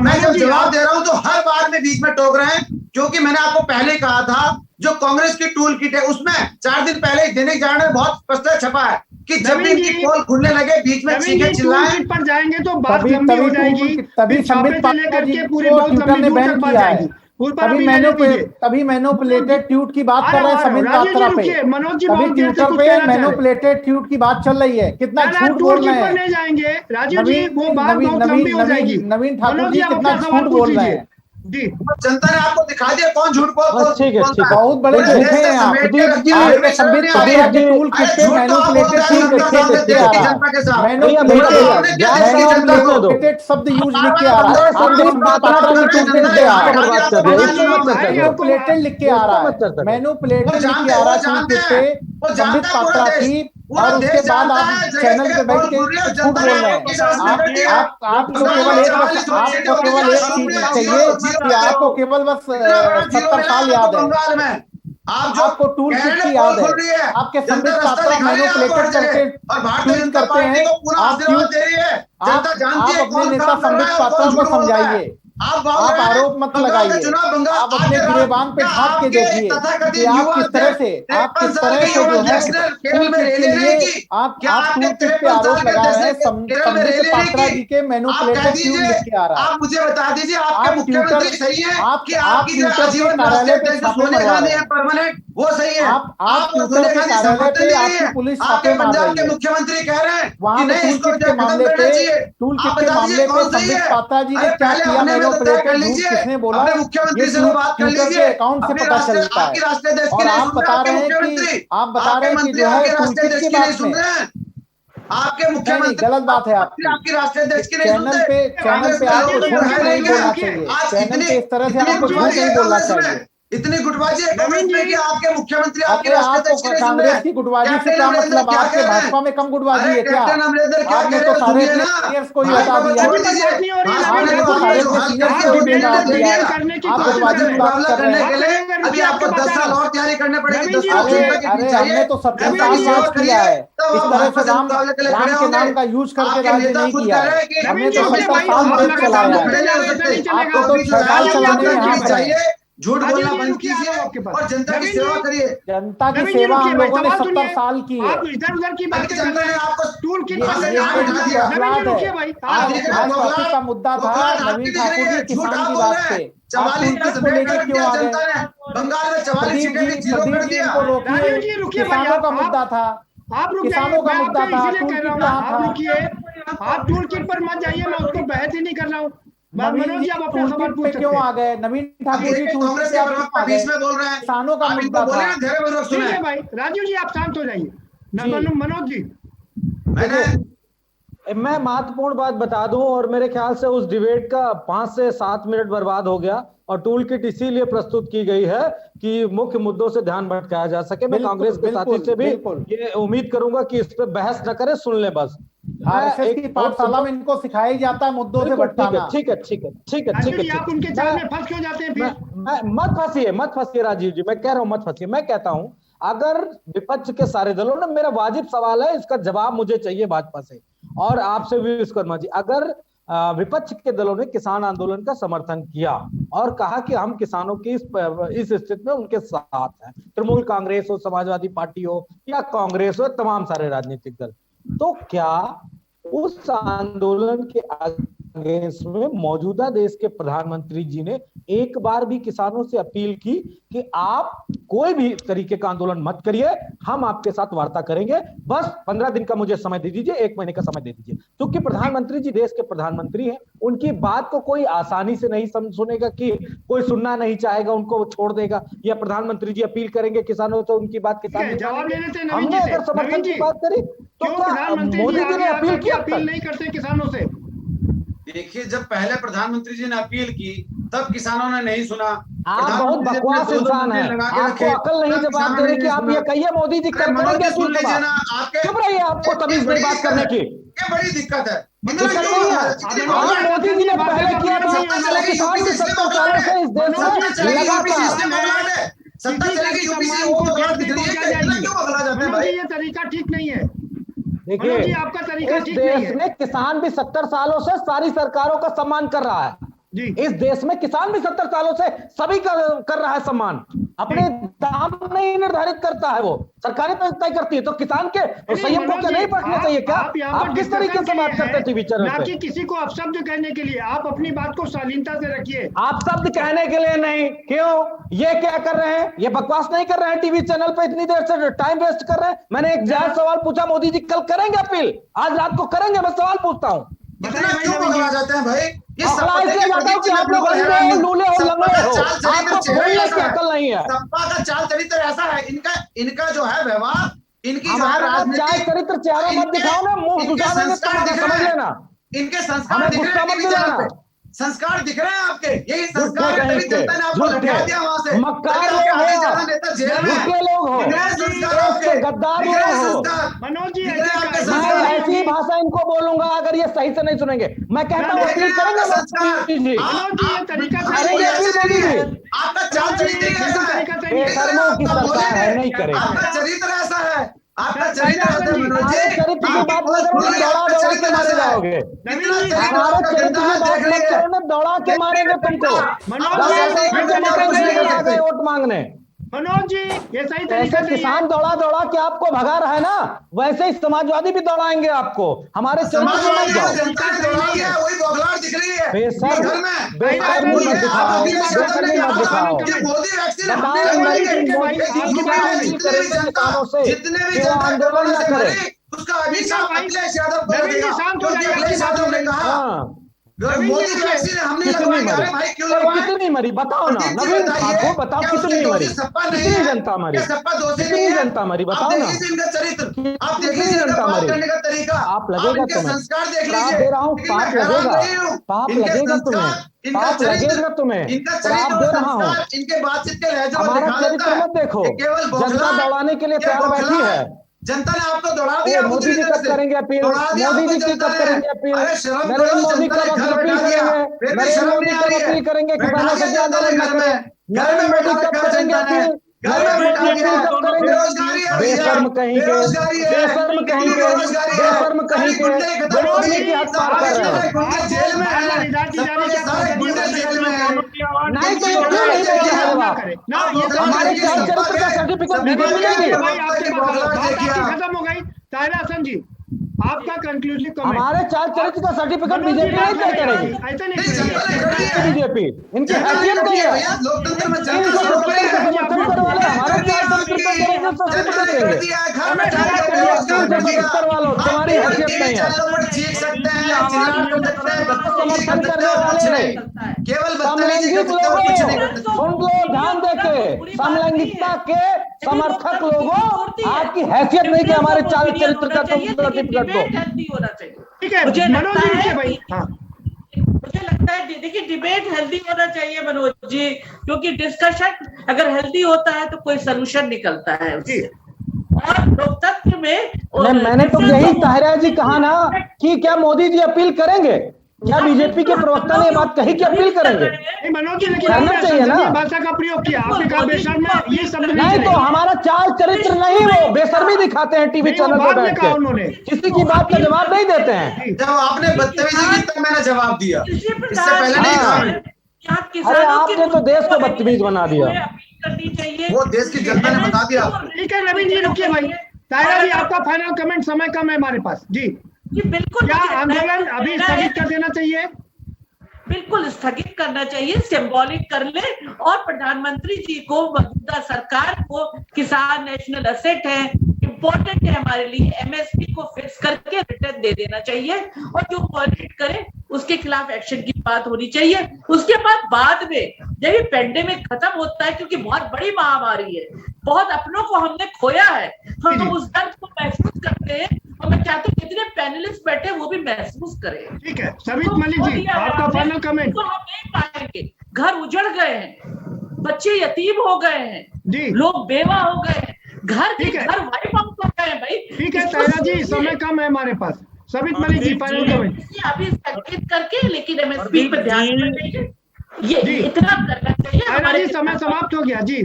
मैं जब जवाब दे रहा हूं तो हर बार में बीच में टोक रहे हैं, क्योंकि मैंने आपको पहले कहा था जो कांग्रेस की टूल किट है उसमें 4 दिन पहले ही दैनिक जागरण में बहुत स्पष्ट छपा है कि जब भी इनकी पोल खुलने लगे बीच में चीखें चिल्लाएं पर जाएंगे तो बात लंबी हो जाएगी। तभी संबित पात्रा जी को ट्विटर ने बैन किया है। तभी मैनिपुलेटेड ट्वीट की बात कर रहे हैं संबित पात्रा पे। मनोज जी, तभी ट्विटर पे मैनिपुलेटेड ट्वीट की बात चल रही है। कितना झूठ बोल रहे हैं। नहीं जाएंगे राजीव जी, वो बात बहुत लंबी हो जाएगी। नवीन ठाकुर जी कितना झूठ बोल रहे हैं। जी, जनता ने आपको दिखा दिया कौन झूठ बोल। ठीक है, बहुत बड़े झूठे हैं आप। आपके संबित पात्रा के टूल किट पे मैनिपुलेटेड शब्द यूज लिख के आ रहा है। संबित पात्रा के टूल किट पे आ रहा है, मैनिपुलेटेड लिख के आ रहा है, मैनिपुलेटेड लिख के आ रहा है टूल किट पे संबित पात्रा की। और उसके बाद आप चैनल पे बैठ के झूठ बोल रहे हैं। आपको केवल एक चीज चाहिए कि आपको केवल बस 70 साल याद है। आपको टूल किट की याद है। आपके संबित पात्रा मैनिपुलेटेड करके ट्वीट करते हैं। आप अपने नेता संबित पात्रा को समझाइए आप आरोप मत लगाइए, आप अपने गिरेबान पे ढांप के देखिए कि आप किस तरह से जो है टूल किट के लिए आप टूल किट पे आरोप लगा रहे हैं। संबित पात्रा जी के मैनिपुलेटेड ट्यूब लिख के आ रहा है। आप मुझे बता दीजिए, आपके मुख्यमंत्री सही है कि आप ट्विटर के कार्यालय पे छापे मरवा रहे हैं, परमानेंट वो सही है। आप ट्विटर के कार्यालय पे आपकी पुलिस छापे मार रही है। पंजाब के मुख्यमंत्री कह रहे हैं वहां पे टूल किट के मामले पे संबित पात्रा जी ने क्या किया, मैनिपुलेटेड झूठ किसने बोला, ये ट्विटर के अकाउंट से पता चलता है। और आप बता रहे हैं कि जो है टूल किट के बात में आपके मुख्यमंत्री गलत बात है। आपकी राष्ट्रीय अध्यक्ष की चैनल पे आपको झूठ नहीं बोलना चाहिए, चैनल पे इस तरह से आपको झूठ नहीं बोलना चाहिए। इतनी गुटबाजी है कि आपके मुख्यमंत्री आपके कांग्रेस की गुटबाजी से क्या मतलब, आपके भाजपा में कम गुटबाजी है क्या? आपने तो सारे सीनियर्स को ही हटा दिया, आपने तो सारे सीनियर्स को ही हटा दिया, आप गुटबाजी की बात कर रहे हैं। अभी आपको 10 साल और तैयारी करनी पड़ेगी। अरे हमने तो 70 साल राज किया है, इस तरह से राम के नाम का यूज करके राज्य नहीं किया है। हमने तो 70 साल देश चलाया है, आपको तो 6 साल चलाने में यहाँ चाहिए। झूठ बोलना बंद कीजिए और जनता की सेवा करिए। जनता की सेवा हम लोगों ने 70 साल की है। इधर उधर की बात जनता ने आपको टूल किट का मुद्दा था नवीन ठाकुर जी किसान की बात पे, आप को लेकर क्यों आ गए? बंगाल में 44 सीटें भी जीरो कर दिया। किसानों का मुद्दा था, किसानों का मुद्दा था, आप टूल किट पर मत जाइए, मैं उसको बहस ही नहीं कर रहा हूँ। मनोज जी आप अपना सवाल पूछ क्यों आ गए? नवीन ठाकुर जी टूल किट पे बीच में बोल रहे हैं, किसानों का मुद्दा था। ठीक है भाई, राजू जी आप शांत हो जाइए। मनोज जी मैं महत्वपूर्ण बात बता दूं, और मेरे ख्याल से उस डिबेट का 5 से 7 मिनट बर्बाद हो गया, और टूल किट इसीलिए प्रस्तुत की गई है कि मुख्य मुद्दों से ध्यान भटकाया जा सके। मैं कांग्रेस के साथी से भी ये उम्मीद करूंगा कि इस पे बहस न करें, सुन ले बस। आरएसएस की पाठशाला में इनको सिखाया जाता है मुद्दों से भटकाना। ठीक है आप उनके जाल में फंस क्यों जाते हैं फिर? मत फंसिए राजीव जी, मैं कह रहा हूं मत फंसिए। मैं कहता हूं अगर विपक्ष के सारे दलों ने, मेरा वाजिब सवाल है, इसका जवाब मुझे चाहिए भाजपा से और आपसे भी विश्वकर्मा जी, अगर विपक्ष के दलों ने किसान आंदोलन का समर्थन किया और कहा कि हम किसानों की इस स्थिति में उनके साथ हैं, तृणमूल कांग्रेस हो, समाजवादी पार्टी हो या कांग्रेस हो, तमाम सारे राजनीतिक दल, तो क्या उस आंदोलन के अगेंस्ट में मौजूदा देश के प्रधानमंत्री जी ने एक बार भी किसानों से अपील की कि आप कोई भी तरीके का आंदोलन मत करिए, हम आपके साथ वार्ता करेंगे, बस 15 दिन का मुझे समय दे दीजिए, 1 महीने का समय दे दीजिए? क्योंकि प्रधानमंत्री जी देश के प्रधानमंत्री हैं, उनकी बात को कोई आसानी से नहीं सुनेगा कि कोई सुनना नहीं चाहेगा उनको छोड़ देगा, या प्रधानमंत्री जी अपील करेंगे किसानों से, उनकी बात किसान हमने अगर समर्थन की बात करी तो क्या मोदी जी ने अपील की? अपील नहीं करते किसानों से? देखिए, जब पहले प्रधानमंत्री जी ने अपील की तब किसानों ने नहीं सुना। आप बहुत बकवास इंसान हैं, आपको अकल नहीं जवाब देने की। आप ये कहिए मोदी जी करेंगे, सुन लीजिए ना, आपके चुप रहिए, आपको तमीज नहीं बात करने की। क्या बड़ी दिक्कत है? दिक्कत नहीं है, मोदी जी ने पहले किया था, किसान की 70 सालों से इस देश में लगातार सत्ता चलेगी, यूपी से वो बगला दिख रही है, क्यों बगला जाते हैं भाई? ये तरीका ठीक नहीं है। देखिए, आपका तरीका इस देश में किसान भी 70 सालों से सारी सरकारों का सम्मान कर रहा है। इस देश में किसान भी 70 सालों से सभी का कर रहा है सम्मान। अपने दाम नहीं निर्धारित करता है, वो सरकारें तय करती है। तो किसान के संयम को क्या नहीं पढ़ना चाहिए क्या? आप किस तरीके से बात करते हैं टीवी चैनल पे? किसी को अपशब्द कहने के लिए आप अपनी बात को शालीनता से रखिए। आप शब्द कहने के लिए नहीं, क्यों? ये क्या कर रहे हैं? ये बकवास नहीं कर रहे हैं टीवी चैनल पे, इतनी देर से टाइम वेस्ट कर रहे हैं। मैंने एक जायज सवाल पूछा, मोदी जी कल करेंगे अपील, आज रात को करेंगे, मैं सवाल पूछता हूँ। इतना क्यों बगला जाते हैं भाई? आप लोग लूले हो, लंगड़े हो, आपको बोलने की अकल नहीं है। सपा का चाल चरित्र ऐसा है, इनका जो है व्यवहार, इनकी चाल चरित्र चेहरा मत दिखाओ ना, मुंह सुझा देंगे समझ लेना। इनके संस्कार दिख रहे हैं, संस्कार दिख रहे हैं आपके, यही संस्कार जनता ने आपको लौटा दिया वहां से। मक्कार लोग हो, नेता जेल में, झूठे लोग हो, गद्दार लोग हो। मनोज जी मैं ऐसी भाषा इनको बोलूंगा अगर ये सही से नहीं सुनेंगे। मैं कहता हूँ अपील करेंगे मोदी जी, आपका चाल चरित्र बेशर्मों की सरकार है, नहीं करेंगे। आपका चरित्र ऐसा है, आपका चरित्र होता है मनोज जी, चरित्र की बात मत करो, दौड़ा दौड़ के मारे जाओगे। हमारे चरित्र की बात मत करो ना, दौड़ा के मारेंगे तुमको, वोट मांगने। मनोज जी ये सही जैसे किसान दौड़ा दौड़ा के आपको भगा रहा है ना, वैसे ही समाजवादी भी दौड़ाएंगे आपको। हमारे चरित्र में मत जाओ। वही बौखलाहट दिख रही है बेशर्म मत दिखाओ, बेशर्मी मत दिखाओ। किसानों से जितने भी वो आंदोलन न करे, उसका अभिशाप अखिलेश यादव कर देगा, क्योंकि अखिलेश यादव ने कहा मोदी वैक्सीन हमने लगवाई। अरे भाई क्यों लगवाई? कितनी मरी बताओ ना, नवीन ठाकुर बताओ कितनी मरी, कितनी जनता मरी, कितनी जनता मरी बताओ ना। इनका चरित्र आप देखिए, इनका बात करने का तरीका, पाप लगेगा तुम्हें, संस्कार देख श्राप लीजिए। दे रहा हूँ, पाप लगेगा, पाप लगेगा तुम्हें, पाप लगेगा तुम्हें, इनका श्राप दे रहा हूँ। इनके बातचीत के लहजे में हमारा दिखा देता चरित्र है। मत देखो, केवल जनता दौड़ाने के लिए तैयार बैठी है। जनता ने आपको दौड़ा दिया। मोदी जी कब करेंगे अपील, मोदी जी की कब करेंगे अपील, नरेंद्र मोदी कब अपील करेंगे, नरेंद्र मोदी कब अपील करेंगे किसानों से आंदोलन न करें, नरेंद्र मोदी कब करेंगे अपील, नरेंद्र मोदी अपील कब करेंगे। बेशर्म कहीं के, बेशर्म कहीं के, बेशर्म कहीं के, बेशर्मी की हद पार कर रहे हो। नहीं तो ये क्यों नहीं बोल रहा है जवाब? हमारे चार चरित्र का सर्टिफिकेट बीजेपी लेगी। खत्म हो गई। ताहिरा हसन जी आपका कंक्लूसिव कमेंट। हमारे चार चरित्र का सर्टिफिकेट बीजेपी नहीं तय करेगी, ऐसा नहीं बीजेपी इनकी हैसियत नहीं है। लोकतंत्र में समर्थन करने वाले हमारे चार चरित्र का सर्टिफिकेट देंगे, वालों तुम्हारी हैसियत नहीं है। समर्थन करने वाले केवल समलैंगिक लोगों, सुन लो ध्यान देके, समलैंगिकता के समर्थक लोगों, आपकी हैसियत नहीं कि हमारे चार चरित्र का तुम सर्टिफिकेट दो। ठीक है मनोज जी भाई। हाँ मुझे लगता है देखिए डिबेट हेल्दी होना चाहिए मनोज जी, क्योंकि डिस्कशन अगर हेल्दी होता है तो कोई सलूशन निकलता है उससे। और लोकतंत्र में मैंने तो यही ताहिरा जी कहा ना कि क्या मोदी जी अपील करेंगे, क्या बीजेपी के प्रवक्ता ने ये बात कही कि अपील करेंगे? मनोज जी करना चाहिए ना, भाषा का प्रयोग किया आपने, कहा बेशर्म में ये शब्द नहीं तो हमारा चाल चरित्र नहीं, वो बेशर्मी दिखाते हैं टीवी चैनल पर बैठ के, किसी की बात का जवाब नहीं देते हैं। जब आपने बदतमीजी की तब मैंने जवाब दिया, इससे पहले नहीं था। अरे आपने तो देश को बदतमीज बना दिया, वो देश की जनता ने बता दिया। ठीक है नवीन जी रुकिए भाई। ताहिरा जी आपका फाइनल कमेंट, समय कम है हमारे पास जी। बिल्कुल क्या आंदोलन अभी स्थगित कर देना चाहिए? बिल्कुल स्थगित करना चाहिए, सिंबॉलिक कर ले, और प्रधानमंत्री जी को, मौजूदा सरकार को किसान नेशनल एसेट है, इम्पोर्टेंट है हमारे लिए, एमएसपी को फिक्स करके रिटर्न दे देना चाहिए, और जो पॉलिटिक करे उसके खिलाफ एक्शन की बात होनी चाहिए। उसके बाद में जब ये पेंडेमिक खत्म होता है, क्योंकि बहुत बड़ी महामारी है, बहुत अपनों को हमने खोया है, हम उस दर्द को महसूस करते हैं, और मैं चाहती हूँ जितने पैनलिस्ट बैठे वो भी महसूस करें। ठीक है समित मलिक जी आपका फाइनल कमेंट। तो हम नहीं पाएंगे, घर उजड़ गए हैं, बच्चे यतीम हो गए हैं जी, लोग बेवा हो गए हैं, घर वाइप आउट हो गए हैं भाई। ठीक है ताहिरा जी समय कम है हमारे पास। समित मलिक जी फाइनल कमेंट। अभी स्थगित करके लेकिन एमएसपी पर ध्यान देना चाहिए, ये इतना करना चाहिए। ताहिरा जी समय समाप्त हो गया जी।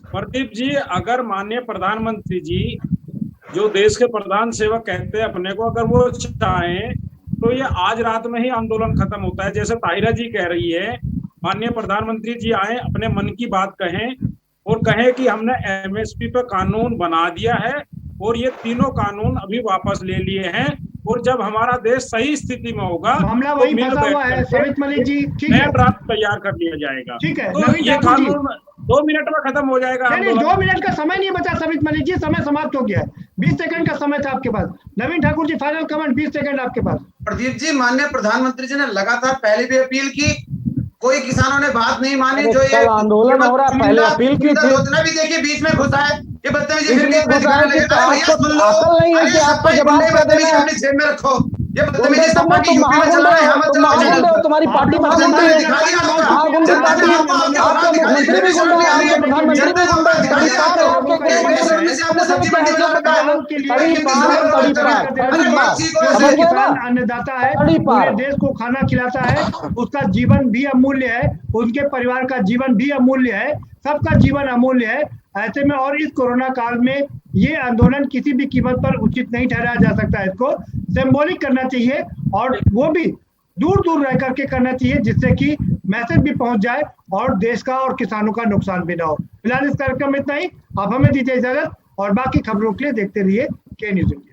प्रदीप जी अगर माननीय प्रधानमंत्री जी जो देश के प्रधान सेवक कहते हैं अपने को, अगर वो चाहें तो ये आज रात में ही आंदोलन खत्म होता है, जैसे ताहिरा जी कह रही है। माननीय प्रधानमंत्री जी आए, अपने मन की बात कहें और कहें कि हमने एमएसपी पे कानून बना दिया है और ये तीनों कानून अभी वापस ले लिए हैं, और जब हमारा देश सही स्थिति में होगा मामला वही फंसा हुआ है। समित मलिक जी ठीक है, ड्राफ्ट तैयार कर लिया जाएगा। ठीक है तो ये कानून 2 मिनट में खत्म हो जाएगा। नहीं 2 मिनट का समय नहीं बचा समित मलिक जी, समय समाप्त हो गया है। 20 सेकंड का समय था आपके पास। नवीन Thakur ji final comment 20 second आपके पास। प्रदीप जी माननीय प्रधानमंत्री जी ने लगातार पहले भी अपील की, कोई किसानों ने बात नहीं मानी। जो ये आंदोलन हो रहा है पहले अपील की थी, उतना भी देखिए बीच में घुसा है ये बदतमीजी, अकल नहीं है कि आपको जवाब देना है, अपनी जेब में रखो। ये बदतमीजी सब पार्टी यूपी में चल रहा है, यहाँ मत चलाओ। तुम्हारी पार्टी महागुंडे है, महागुंडे पार्टी, आपका मुख्यमंत्री भी गुंडा है, आपके प्रधानमंत्री भी गुंडा है, अन्नदाता है, पूरे देश को खाना खिलाता है, उसका जीवन भी अमूल्य है, उनके परिवार का जीवन भी अमूल्य है, सबका जीवन अमूल्य है। ऐसे में और इस कोरोना काल में ये आंदोलन किसी भी कीमत पर उचित नहीं ठहराया जा सकता। इसको सिंबॉलिक करना चाहिए और वो भी दूर दूर रह करके करना चाहिए, जिससे कि मैसेज भी पहुंच जाए और देश का और किसानों का नुकसान भी ना हो। फिलहाल इस कार्यक्रम में इतना ही। आप हमें दीजिए इजाजत और बाकी खबरों के लिए देखते रहिए के न्यूज़ इंडिया।